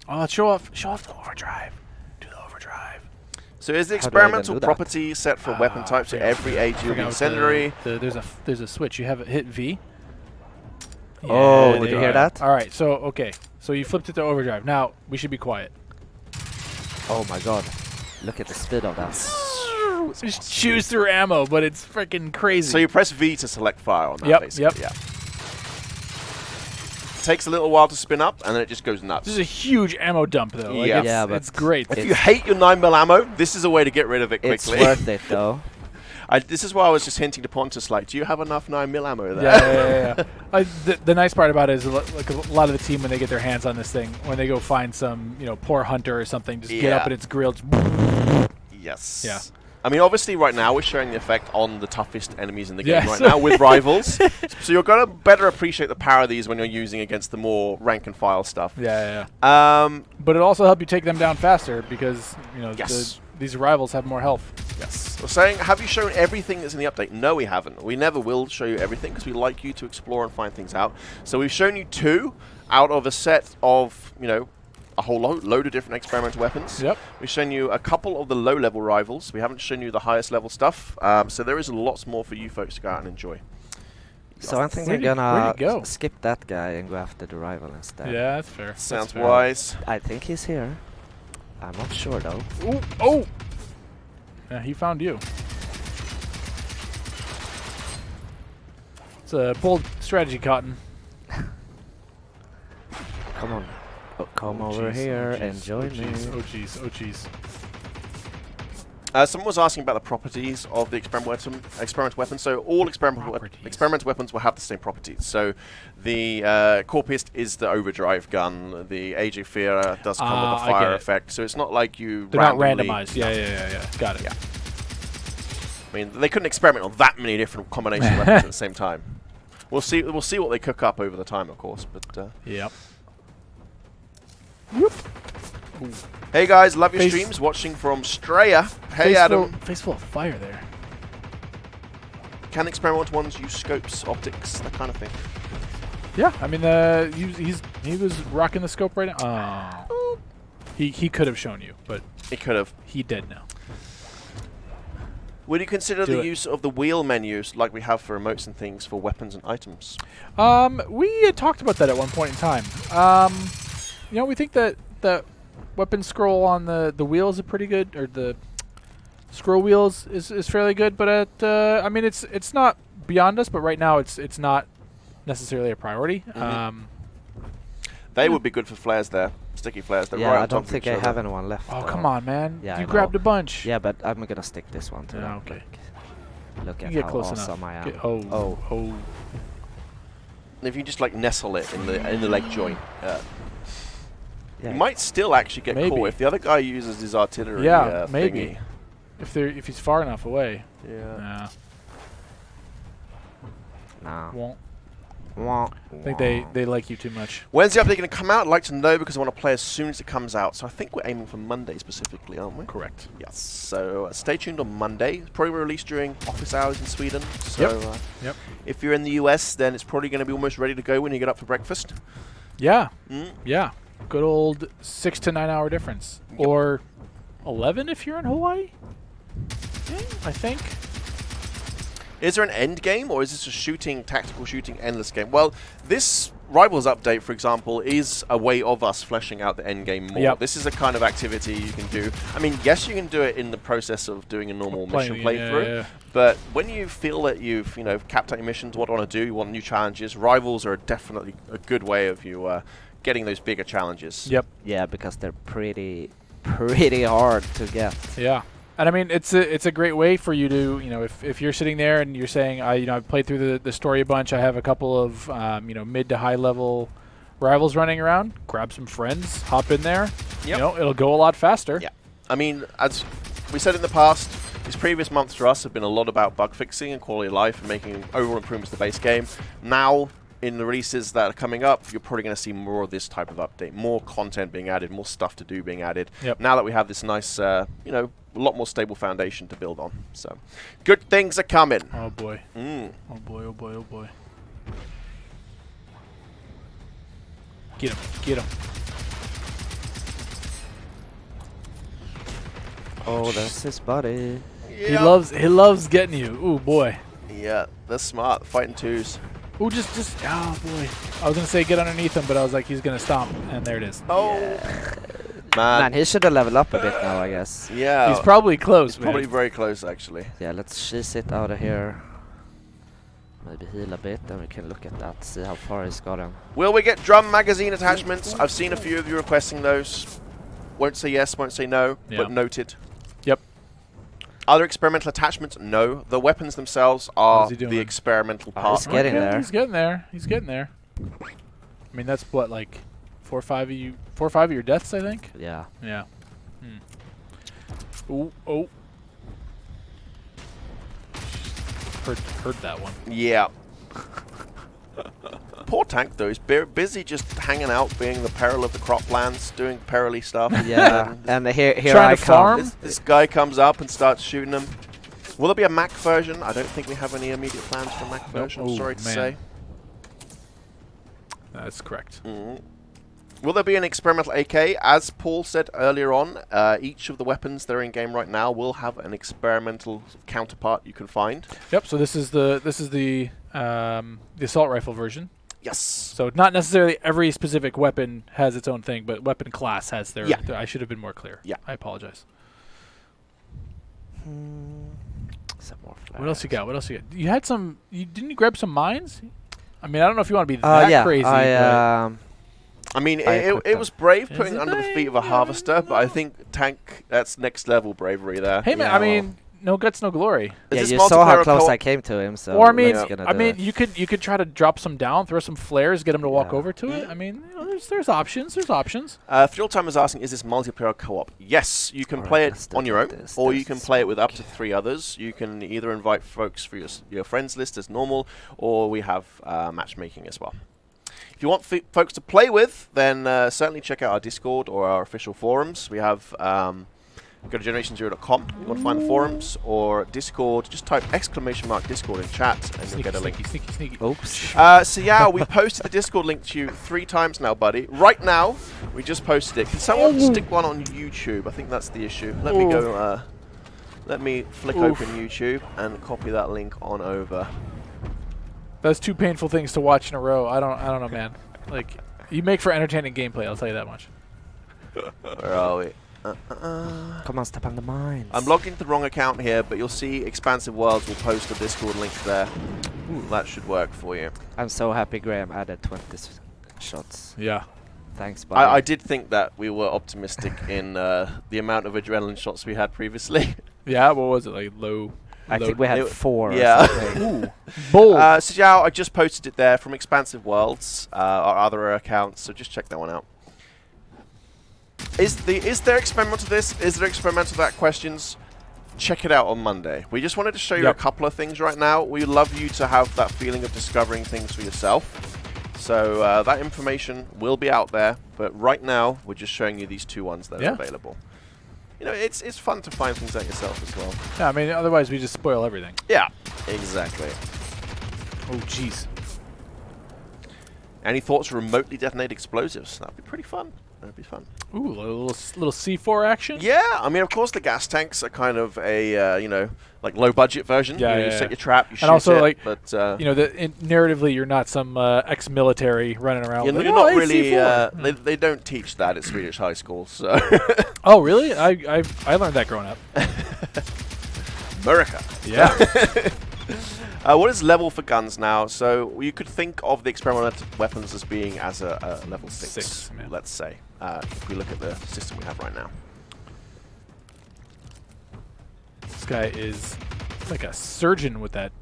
Oh, show off the overdrive. Do the overdrive. So is the How do I even experimental do that? property set for weapon types to every AG will be Forgot incendiary? There's a switch. You have it hit V. Oh, there did you go. hear that? All right. So okay. So you flipped it to overdrive. Now we should be quiet. Oh my god. Look at the speed of that. Just choose through ammo, but it's freaking crazy. So you press V to select fire on that, Yep, basically. yep. Yeah. Takes a little while to spin up, and then it just goes nuts. This is a huge ammo dump, though. Like, Yeah. it's, Yeah, but it's great. If you hate your 9mm ammo, this is a way to get rid of it It's quickly. worth it though. This is why I was just hinting to Pontus, like, do you have enough 9mm ammo there? Yeah. The nice part about it is, like, a lot of the team, when they get their hands on this thing, when they go find some, poor hunter or something, just get up and it's grilled. Yes. Yeah. I mean, obviously, right now we're showing the effect on the toughest enemies in the game Yes. right now with rivals. So you're going to better appreciate the power of these when you're using against the more rank and file stuff. Yeah. But But it'll also help you take them down faster because, Yes. these rivals have more health. yes. We're saying, have you shown everything that's in the update? No, we haven't. We never will show you everything because we like you to explore and find things out. So we've shown you 2 out of a set of, a whole load of different experimental weapons. Yep. We've shown you a couple of the low-level rivals. We haven't shown you the highest level stuff. So there is lots more for you folks to go out and enjoy. So I think Where'd I'm you gonna go? skip that guy and go after the rival instead. Yeah, that's fair. Sounds That's fair. wise. I think he's here. I'm not sure though. Ooh, oh! Yeah, he found you. It's a bold strategy, Cotton. Come on. Oh, come Oh, over jeez, here, oh, jeez, enjoy oh, jeez, me. Oh jeez, oh jeez. Someone was asking about the properties of the experimental weapon. So all experimental weapons will have the same properties. So the Corpist is the overdrive gun. The AJ Fear does come with a I get fire it. effect. So it's not like you They're not randomly- randomized. Yeah. Got it. Yeah. I mean, they couldn't experiment on that many different combinations of weapons at the same time. We'll see what they cook up over the time, of course. But Yep. hey guys, love your Face- streams. Watching from Straya. Hey Adam. Face full of fire there. Can experimental ones use scopes, optics, that kind of thing? Yeah, I mean, he was rocking the scope right now. Oh. He could have shown you, but It could have. he dead now. Would you consider Do the it. use of the wheel menus like we have for emotes and things for weapons and items? We had talked about that at one point in time. We think that the weapon scroll on the wheels are pretty good, or the scroll wheels is fairly good. But I mean, it's not beyond us. But right now, it's not necessarily a priority. They would be good for flares there. Sticky flares. They're Yeah, right on I top don't of think each I other. have anyone left. Oh though. come on, man! Yeah, You I grabbed know. a bunch. Yeah, but I'm gonna stick this one to Yeah, them. okay. Look You at can get how close awesome enough. I am. Get- oh. If you just like nestle it in the leg joint, Yeah. you might still actually get Maybe. caught if the other guy uses his artillery. Yeah, maybe. Thingy. If he's far enough away. Yeah. Nah. Nah. Won't. Wah, I think wah. they like you too much. When's the update going to come out? I'd like to know because I want to play as soon as it comes out. So I think we're aiming for Monday specifically, aren't we? Correct. Yes. So stay tuned on Monday. It's probably released during office hours in Sweden. So Yep. if you're in the US, then it's probably going to be almost ready to go when you get up for breakfast. Yeah. Mm. Yeah. Good old 6 to 9 hour difference. Yep. Or 11 if you're in Hawaii. Yeah, I think. Is there an end game, or is this a tactical shooting, endless game? Well, this Rivals update, for example, is a way of us fleshing out the end game more. Yep. This is a kind of activity you can do. I mean, yes, you can do it in the process of doing a normal mission playthrough, but when you feel that you've capped out your missions, what do you want to do, you want new challenges, Rivals are definitely a good way of you getting those bigger challenges. Yep. Yeah, because they're pretty hard to get. Yeah. And I mean, it's a great way for you to, if you're sitting there and you're saying, I've played through the story a bunch, I have a couple of, mid to high level rivals running around, grab some friends, hop in there, it'll go a lot faster. Yeah. I mean, as we said in the past, these previous months for us have been a lot about bug fixing and quality of life and making overall improvements to the base game. Now, in the releases that are coming up, you're probably going to see more of this type of update, more content being added, more stuff to do being added. Yep. Now that we have this nice, a lot more stable foundation to build on. So, good things are coming. Oh boy. Mm. Oh boy, oh boy, oh boy. Get him, get him. Oh, that's his buddy. Yeah. He loves getting you. Ooh boy. Yeah, they're smart. Fighting twos. Ooh, oh boy. I was gonna say get underneath him, but I was like, he's gonna stomp, and there it is. Oh, Man, he should have leveled up a bit now, I guess. Yeah. He's probably close, He's probably man. very close, actually. Yeah, let's cheese it out of here. Maybe heal a bit, then we can look at that, see how far he's gotten. Will we get drum magazine attachments? I've seen a few of you requesting those. Won't say yes, won't say no, Yeah. but noted. Yep. Other experimental attachments? No. The weapons themselves are How's he doing? the experimental Oh, part. he's getting there. He's getting there. He's getting there. I mean, that's what, like 4 or 5 of your deaths, I think. Yeah. Yeah. Ooh, oh. Heard that one. Yeah. Poor tank, though. He's busy just hanging out, being the peril of the croplands, doing perily stuff. Yeah, and here Trying I to come. farm? This guy comes up and starts shooting him. Will there be a Mac version? I don't think we have any immediate plans for a Mac version, I'm Ooh, sorry to man. say. That's correct. Mm. Will there be an experimental AK? As Paul said earlier on, each of the weapons that are in game right now will have an experimental counterpart you can find. Yep. So this is the assault rifle version. Yes. So not necessarily every specific weapon has its own thing, but weapon class has their. Yeah. I should have been more clear. Yeah. I apologize. Some more flares. What else you got? What else you got? You had some. Didn't you grab some mines? I mean, I don't know if you want to be that yeah, crazy. but I mean, I equipped it was brave Is putting it under the brave? feet of a harvester, but I think tank, that's next level bravery there. hey man, Yeah, I mean, no guts, no glory. Yeah, Is you this saw how multiplayer close co-op? I came to him, so Or I mean, let's gonna I do mean, it. you could try to drop some down, throw some flares, get him to walk Yeah. over to it. I mean, there's options. There's options. Fuel Time is asking, is this multiplayer co-op? Yes, you can Alright, play let's it do on your own, this, or this you can is play it with up to smoke. 3 others. You can either invite folks for your friends list as normal, or we have matchmaking as well. If you want folks to play with, then certainly check out our Discord or our official forums. We have go to generation0.com. You want to find the forums or Discord, just type !Discord in chat and you'll get a link. Sneaky. Oops. So yeah, we posted the Discord link to you 3 times now, buddy. Right now, we just posted it. Can someone stick one on YouTube? I think that's the issue. Let me go. Let me flick open YouTube and copy that link on over. That's 2 painful things to watch in a row. I don't know, man. Like, you make for entertaining gameplay. I'll tell you that much. Where are we? Come on, step on the mines. I'm logged into the wrong account here, but you'll see Expansive Worlds will post a Discord link there. That should work for you. I'm so happy Graham added 20 shots. Yeah. Thanks, buddy. I did think that we were optimistic in the amount of adrenaline shots we had previously. Yeah. What was it like? Low. I think we had 4 yeah. or something. Ooh. Bold. So yeah, I just posted it there from Expansive Worlds, our other accounts, so just check that one out. Is there experimental to this? Is there experimental to that? Questions? check it out on Monday. We just wanted to show you a couple of things right now. We love you to have that feeling of discovering things for yourself. So that information will be out there, but right now we're just showing you these 2 ones that are available. You know, it's fun to find things out yourself as well. Yeah, I mean, otherwise we just spoil everything. Yeah, exactly. Oh, jeez. Any thoughts remotely detonate explosives? That'd be pretty fun. That'd be fun. Ooh, a little C4 action? Yeah, I mean, of course, the gas tanks are kind of a, you know, like low-budget version. Yeah, you set your trap, you shoot and also, it, like, but, you know, narratively, you're not some ex-military running around. you're like, not really. C4. They don't teach that at Swedish high school, so. Oh, really? I learned that growing up. America. Yeah. What is level for guns now? So you could think of the experimental weapons as being as a level 6, let's say, if we look at the system we have right now. This guy is like a surgeon with that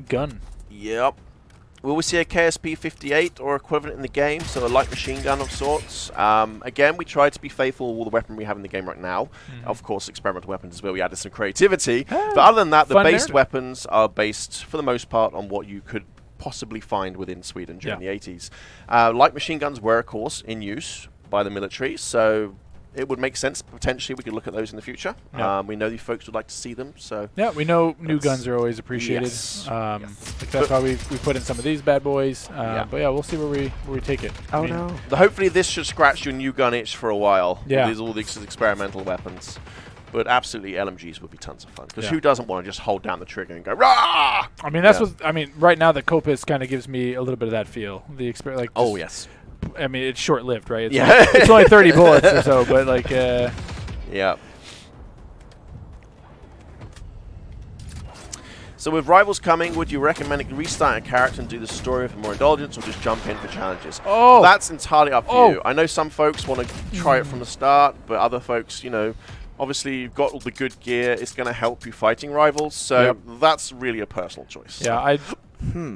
gun. Yep. Will we see a KSP-58 or equivalent in the game? So a light machine gun of sorts. Again, we tried to be faithful with the weapon we have in the game right now. Of course, experimental weapons is where we added some creativity. But other than that, the based weapons are based, for the most part, on what you could possibly find within Sweden during the 80s. Light machine guns were, of course, in use by the military, so it would make sense. Potentially, we could look at those in the future. We know you folks would like to see them, so yeah, we know new guns are always appreciated. Yes. Like that's why we put in some of these bad boys. But yeah, we'll see where we take it. Oh no! Hopefully, this should scratch your new gun itch for a while. Yeah, with all these experimental weapons. But absolutely, LMGs would be tons of fun. Because who doesn't want to just hold down the trigger and go rah? I mean, that's what I mean. Right now, the Copus kind of gives me a little bit of that feel. The like. Oh yes. I mean, it's short-lived, right? It's only 30 bullets or so, but like. Yeah. So with Rivals coming, would you recommend restarting a character and do the story with more indulgence, or just jump in for challenges? Oh, that's entirely up to you. I know some folks want to try it from the start, but other folks, you know, obviously you've got all the good gear. It's going to help you fighting Rivals, so that's really a personal choice. Yeah,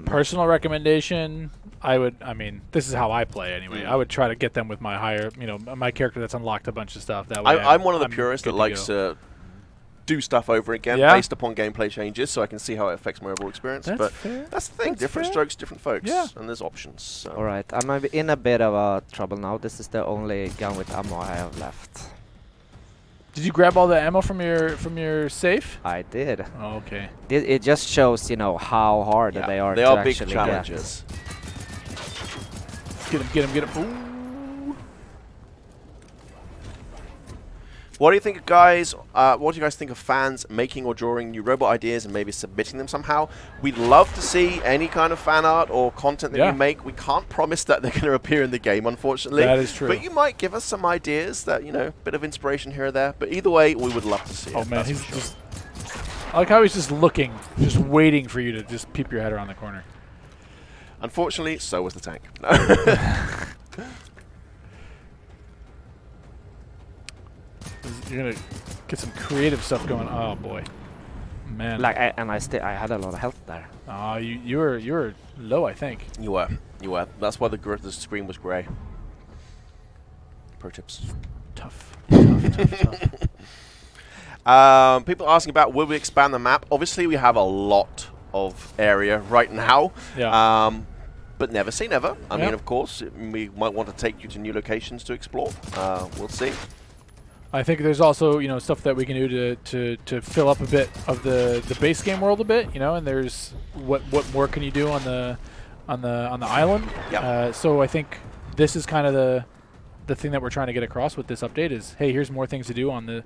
personal recommendation. I mean, this is how I play anyway. I would try to get them with my higher, you know, my character that's unlocked a bunch of stuff. That way I'm one of the purists that likes to do stuff over again based upon gameplay changes, so I can see how it affects my overall experience. That's but fair. that's the thing, different strokes, different folks, and there's options. So. All right, I'm in a bit of trouble now. This is the only gun with ammo I have left. Did you grab all the ammo from your safe? I did. Oh, okay. It just shows, you know, how hard they are. They to are big actually challenges. Get him. Ooh. What do you think, guys? What do you guys think of fans making or drawing new robot ideas and maybe submitting them somehow? We'd love to see any kind of fan art or content that you make. We can't promise that they're going to appear in the game, unfortunately. That is true. But you might give us some ideas that, you know, a bit of inspiration here or there. But either way, we would love to see it. Oh, man, he's just... I like how he's just looking, just waiting for you to just peep your head around the corner. Unfortunately, so was the tank. You're gonna get some creative stuff going. Oh boy, man! Like, I had a lot of health there. You were low, I think. You were. That's why the screen was grey. Pro tips. Tough. People asking about will we expand the map? Obviously, we have a lot of area right now. Yeah. But never say never. I mean, of course, we might want to take you to new locations to explore. We'll see. I think there's also, you know, stuff that we can do to fill up a bit of the base game world a bit, you know. And there's what more can you do on the island? Yeah. So I think this is kind of the thing that we're trying to get across with this update is, hey, here's more things to do on the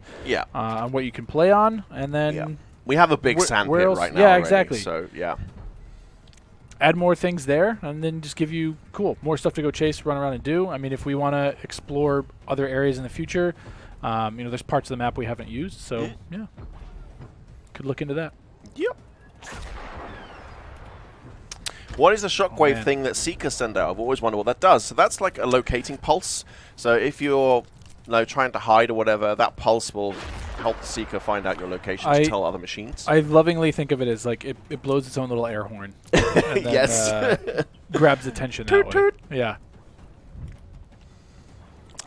on what you can play on, and then we have a big sand pit right now. Yeah, already, exactly. So yeah. Add more things there, and then just give you more stuff to go chase, run around, and do. I mean, if we want to explore other areas in the future, you know, there's parts of the map we haven't used, so yeah, could look into that. Yep. What is the shockwave thing that Seekers send out? I've always wondered what that does. So that's like a locating pulse. So if you're trying to hide or whatever, that pulse will help the Seeker find out your location to tell other machines. I lovingly think of it as like it blows its own little air horn. And then, yes. Grabs attention that way. Yeah.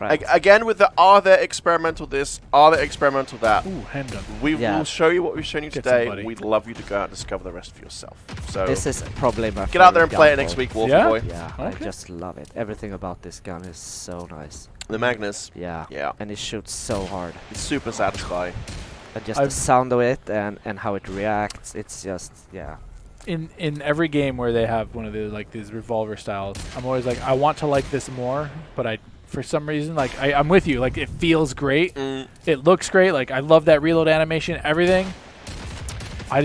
right. Again, with the are there experimental this, are there experimental that. Ooh, handgun. We will show you what we've shown you Get today. somebody. We'd love you to go out and discover the rest for yourself. So This is probably my get out there and favorite play it gun next for- week, Wolfie Yeah? boy. Yeah, Okay. I just love it. Everything about this gun is so nice. The Magnus. Yeah. Yeah. And it shoots so hard. It's super satisfying. And just the sound of it and how it reacts, it's just, yeah. In every game where they have one of the like these revolver styles, I'm always like, I want to like this more, but for some reason, like I'm with you. Like it feels great, it looks great. Like I love that reload animation, everything. I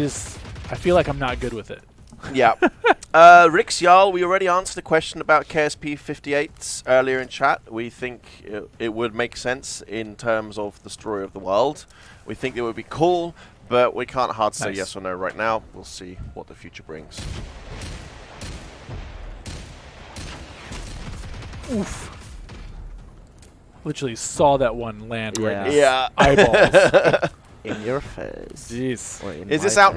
feel like I'm not good with it. Yeah. Rix Jarl, we already answered the question about KSP 58s earlier in chat. We think it would make sense in terms of the story of the world. We think it would be cool, but we can't hard say yes or no right now. We'll see what the future brings. Oof. Literally saw that one land right in Yeah. eyeballs. In your face. Jeez. Or in Is my this out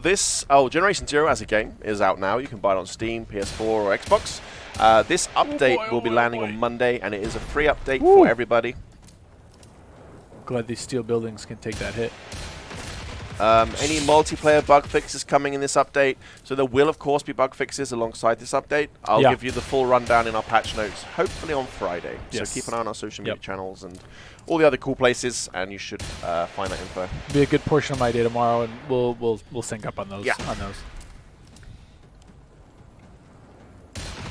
face. now? Generation Zero as a game is out now. You can buy it on Steam, PS4, or Xbox. This update will be landing on Monday, and it is a free update for everybody. Glad these steel buildings can take that hit. Any multiplayer bug fixes coming in this update. So there will, of course, be bug fixes alongside this update. I'll give you the full rundown in our patch notes, hopefully on Friday. Yes. So keep an eye on our social media channels and all the other cool places, and you should find that info. Be a good portion of my day tomorrow, and we'll sync up on those. Yeah. On those.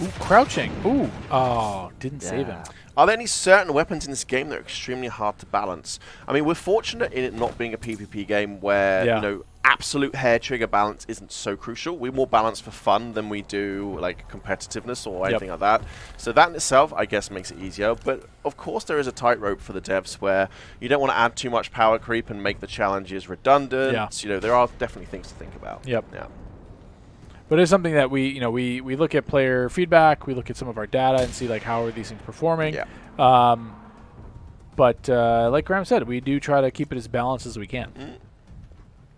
Ooh, crouching. Ooh. Oh, didn't save him. Are there any certain weapons in this game that are extremely hard to balance? I mean, we're fortunate in it not being a PvP game where, you know, absolute hair trigger balance isn't so crucial. We're more balanced for fun than we do, like, competitiveness or anything like that. So that in itself, I guess, makes it easier. But, of course, there is a tightrope for the devs where you don't want to add too much power creep and make the challenges redundant. Yeah. You know, there are definitely things to think about. Yep. Yeah. But it's something that we look at player feedback, we look at some of our data and see like how are these things performing. Yeah. But like Graham said, we do try to keep it as balanced as we can.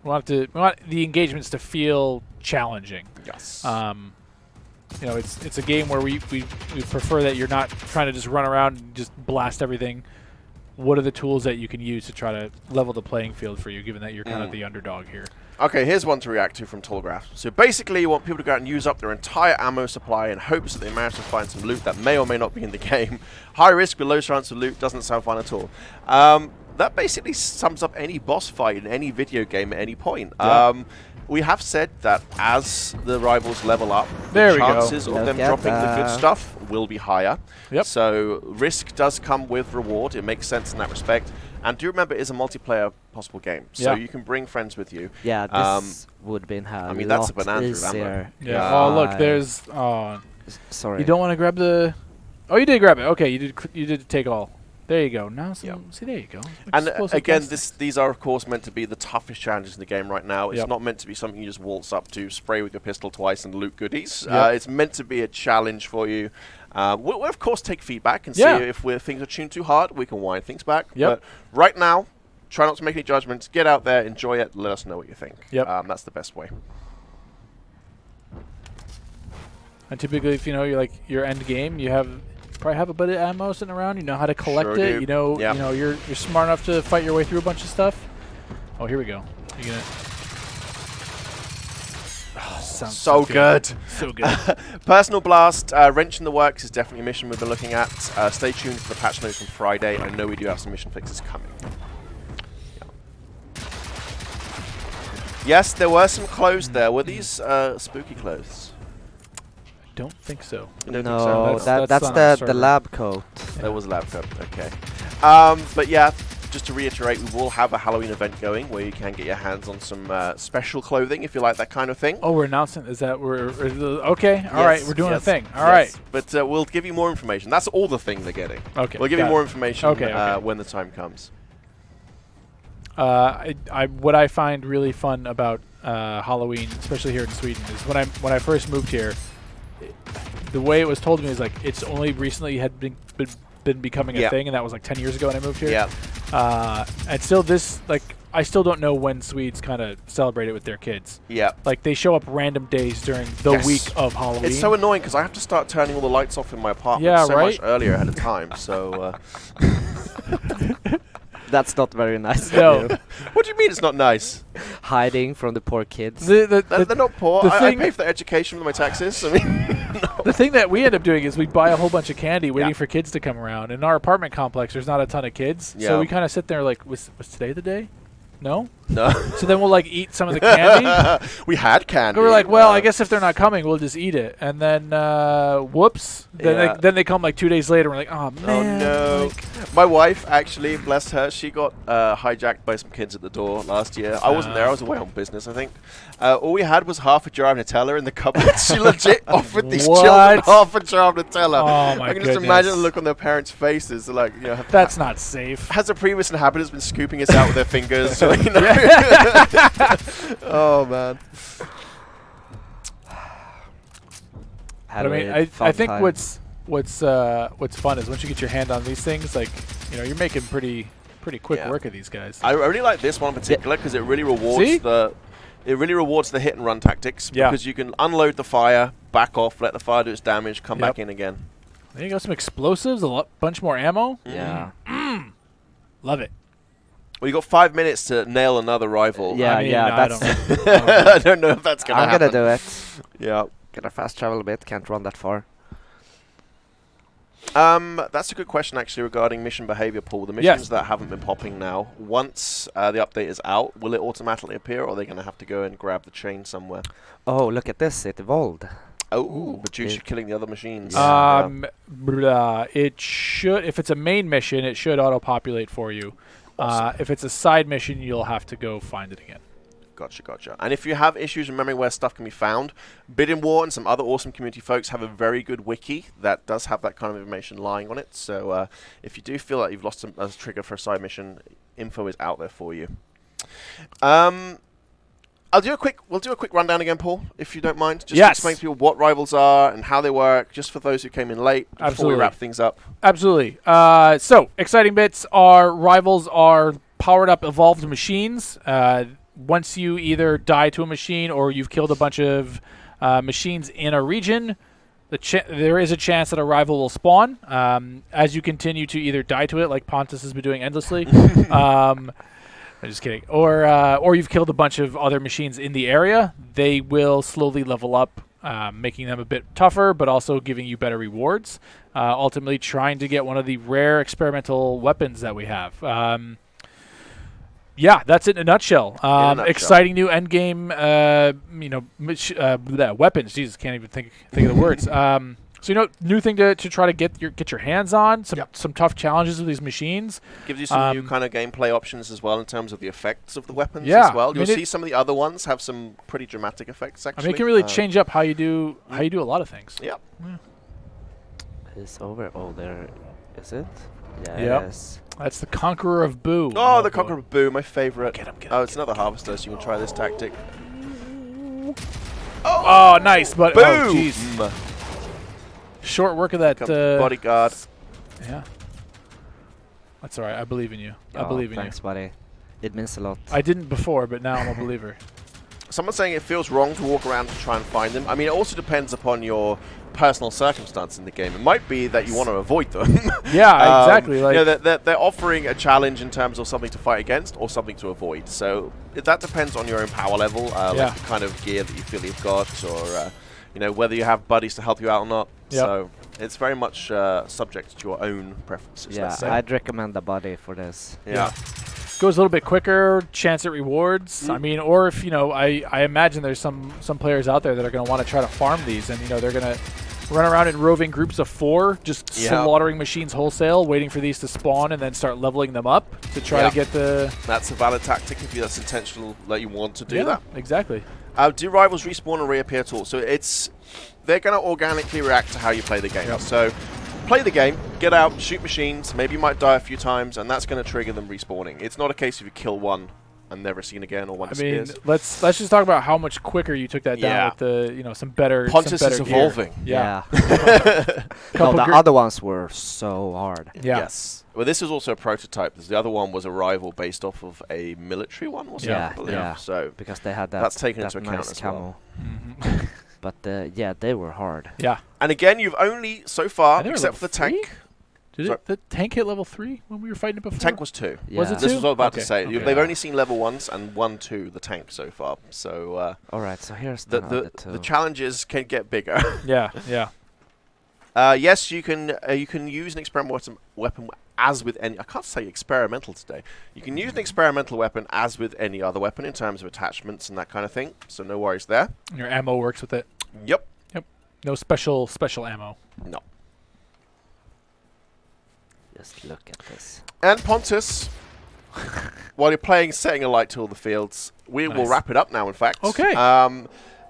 We want the engagements to feel challenging. Yes. You know, it's a game where we prefer that you're not trying to just run around and just blast everything. What are the tools that you can use to try to level the playing field for you, given that you're kind of the underdog here? Okay, here's one to react to from Tolgraph. So basically, you want people to go out and use up their entire ammo supply in hopes that they manage to find some loot that may or may not be in the game. High risk with low chance of loot doesn't sound fun at all. That basically sums up any boss fight in any video game at any point. We have said that as the rivals level up, the chances of them dropping the good stuff will be higher. So risk does come with reward. It makes sense in that respect. And do remember, it is a multiplayer possible game, so you can bring friends with you. Yeah, this would be I mean, that's a bonanza of ammo. Yeah. Oh, look, there's. Sorry. You don't want to grab the. Oh, you did grab it. Okay, you did take all. There you go. Now, see, there you go. And again, these are, of course, meant to be the toughest challenges in the game right now. It's not meant to be something you just waltz up to, spray with your pistol twice, and loot goodies. It's meant to be a challenge for you. We'll, of course, take feedback and see if things are tuned too hard. We can wind things back. But right now, try not to make any judgments. Get out there, enjoy it, let us know what you think. That's the best way. And typically, if you're like your end game, you probably have a bit of ammo sitting around. You know how to collect it. You know, you're smart enough to fight your way through a bunch of stuff. Oh, here we go. You're gonna. Oh, sounds so good. So good. Personal Blast, Wrench in the Works is definitely a mission we've been looking at. Stay tuned for the patch notes on Friday. I know we do have some mission fixes coming. Yes, there were some clothes there. Were these spooky clothes? Don't think so. No, that's the lab coat. There was a lab coat, okay. But yeah, just to reiterate, we will have a Halloween event going where you can get your hands on some special clothing if you like that kind of thing. Oh, we're announcing, is that, okay, all right, we're doing a thing, all right. But we'll give you more information. That's all the thing they're getting. Okay. We'll give you more information okay. when the time comes. What I find really fun about Halloween, especially here in Sweden, is when I first moved here, the way it was told to me is like it's only recently had been becoming a thing, and that was like 10 years ago when I moved here. And still, this I still don't know when Swedes kind of celebrate it with their kids. Yeah. Like, they show up random days during the week of Halloween. It's so annoying because I have to start turning all the lights off in my apartment so much earlier ahead of time. So. That's not very nice. No. What do you mean it's not nice? Hiding from the poor kids. They're not poor. I pay for their education with my taxes. I mean, no. The thing that we end up doing is we buy a whole bunch of candy waiting for kids to come around. In our apartment complex, there's not a ton of kids. So we kind of sit there like, was today the day? No? No. So then we'll like eat some of the candy. We had candy. We're like, well, I guess if they're not coming, we'll just eat it. And then, whoops. Then they come like 2 days later. And we're like, oh, man. Oh, no. Like, my wife, actually, bless her, she got hijacked by some kids at the door last year. I wasn't there. I was away on business, I think. All we had was half a jar of Nutella in the cupboard. She legit offered these children half a jar of Nutella. Oh, my I can just imagine the look on their parents' faces. They're like, that's not safe. Has the previous inhabitants been scooping us out with their fingers? So, oh, man. But I mean, I think what's fun is once you get your hand on these things, like, you're making pretty quick work of these guys. I really like this one in particular because it really rewards the hit and run tactics because you can unload the fire, back off, let the fire do its damage, come back in again. There you go, some explosives, bunch more ammo. Yeah. Love it. Well, you got 5 minutes to nail another rival. Yeah, I I don't know if that's gonna happen. I'm gonna do it. Yeah. Gonna fast travel a bit. Can't run that far. That's a good question, actually, regarding mission behavior, Paul. The missions that haven't been popping now, once the update is out, will it automatically appear, or are they going to have to go and grab the chain somewhere? Oh, look at this. It evolved. Oh, but due to killing the other machines. It should, if it's a main mission, it should auto-populate for you. Awesome. If it's a side mission, you'll have to go find it again. Gotcha. And if you have issues remembering where stuff can be found, Bidding War and some other awesome community folks have a very good wiki that does have that kind of information lying on it. So if you do feel like you've lost a trigger for a side mission, info is out there for you. We'll do a quick rundown again, Paul, if you don't mind. Just to explain to people what rivals are and how they work, just for those who came in late, before we wrap things up. Absolutely. So, exciting bits are rivals are powered up evolved machines. Once you either die to a machine or you've killed a bunch of machines in a region, there is a chance that a rival will spawn. As you continue to either die to it, like Pontus has been doing endlessly, I'm just kidding, or you've killed a bunch of other machines in the area, they will slowly level up, making them a bit tougher, but also giving you better rewards. Ultimately, trying to get one of the rare experimental weapons that we have. Yeah, that's it in a nutshell. Exciting new endgame, weapons. Jesus, can't even think of the words. So new thing to try to get your hands on. Some tough challenges with these machines. Gives you some new kind of gameplay options as well in terms of the effects of the weapons as well. You'll see some of the other ones have some pretty dramatic effects. Actually, it can really change up how you do a lot of things. Yeah. It's over. Oh, there is it. Yes. That's the Conqueror of Boo. Oh, the Conqueror of Boo, my favorite. Get him. It's another harvester, so you can try this tactic. Oh, nice, but boom! Oh, jeez. Short work of that bodyguard. Yeah. That's all right. I believe in you. I believe in thanks, buddy. It means a lot. I didn't before, but now I'm a believer. Someone's saying it feels wrong to walk around to try and find them. I mean, it also depends upon your personal circumstance in the game. It might be that you want to avoid them. Yeah, exactly. Like they're offering a challenge in terms of something to fight against or something to avoid. So that depends on your own power level, like the kind of gear that you feel you've got, or whether you have buddies to help you out or not. Yep. So it's very much subject to your own preferences. Yeah, I'd recommend the buddy for this. Yeah. Goes a little bit quicker, chance at rewards. I mean, or if I imagine there's some players out there that are going to want to try to farm these, and they're going to run around in roving groups of 4, just slaughtering machines wholesale, waiting for these to spawn, and then start leveling them up to try to get the. That's a valid tactic if that's intentional that you want to do that. Exactly. Do rivals respawn and reappear at all? So they're going to organically react to how you play the game. Yep. So play the game, get out, shoot machines. Maybe you might die a few times, and that's going to trigger them respawning. It's not a case of you kill one and never seen again or one I mean, disappears. let's just talk about how much quicker you took that down with the some better. Pontus some is better gear. evolving. Yeah. No, the other ones were so hard. Yeah. Yes. Well, this is also a prototype. The other one was a rival based off of a military one, wasn't it? Yeah, I believe. yeah. So Because they had that. that's taken that into account nice as camo. well. Mhm. But yeah, they were hard. Yeah. And again, you've only so far, And they were except for the level tank. Did the tank hit level 3 when we were fighting it before? Tank was 2. Yeah. Was it This 2? was what I was about to Okay, say. okay. They've only seen level 1s and 1, 2, the tank so far. So All right, so here's the challenges can get bigger. Yeah. Yeah. Yes, you can use an experimental weapon as with any. I can't say experimental today. You can use an experimental weapon as with any other weapon in terms of attachments and that kind of thing. So no worries there. And your ammo works with it. Yep. No special ammo. No. Just look at this. And Pontus, while you're playing Setting a Light to All the Fields, we will Nice. wrap it up now, in fact. Okay.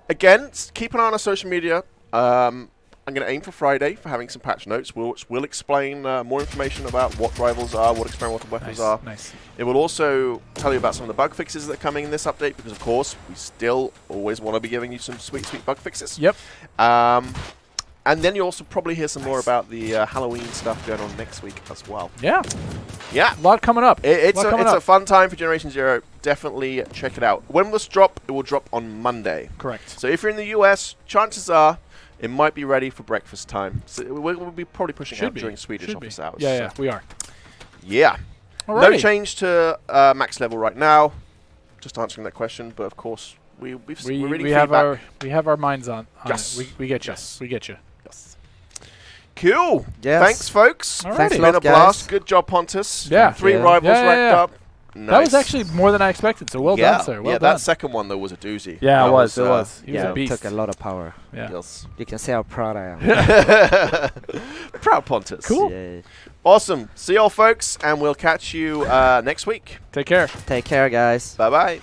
Again, keep an eye on our social media. I'm going to aim for Friday for having some patch notes. We'll explain more information about what rivals are, what experimental weapons are. Nice. It will also tell you about some of the bug fixes that are coming in this update, because, of course, we still always want to be giving you some sweet, sweet bug fixes. Yep. And then you'll also probably hear some more about the Halloween stuff going on next week as well. Yeah. Yeah. A lot coming up. It's a fun time for Generation Zero. Definitely check it out. When will this drop? It will drop on Monday. Correct. So if you're in the US, chances are it might be ready for breakfast time. So we'll be probably pushing out during Swedish office hours. Yeah, we are. Yeah. Alrighty. No change to max level right now. Just answering that question, but of course we're reading feedback. We have our minds on Yes. it. We get you. Yes. We get you. Yes. Cool. Yes. Thanks, folks. Alrighty. Thanks a It's lot, been a guys. blast. Good job, Pontus. Yeah. 3 Yeah. rivals Yeah, racked yeah. up. Nice. That was actually more than I expected. So well done, sir. Well yeah, done. that second one though was a doozy. Yeah, That it was. He was Yeah, a it beast. took a lot of power. Yeah. Yes. You can see how proud I am. Proud Pontus. Cool. Yeah. Awesome. See y'all, folks, and we'll catch you next week. Take care. Take care, guys. Bye bye.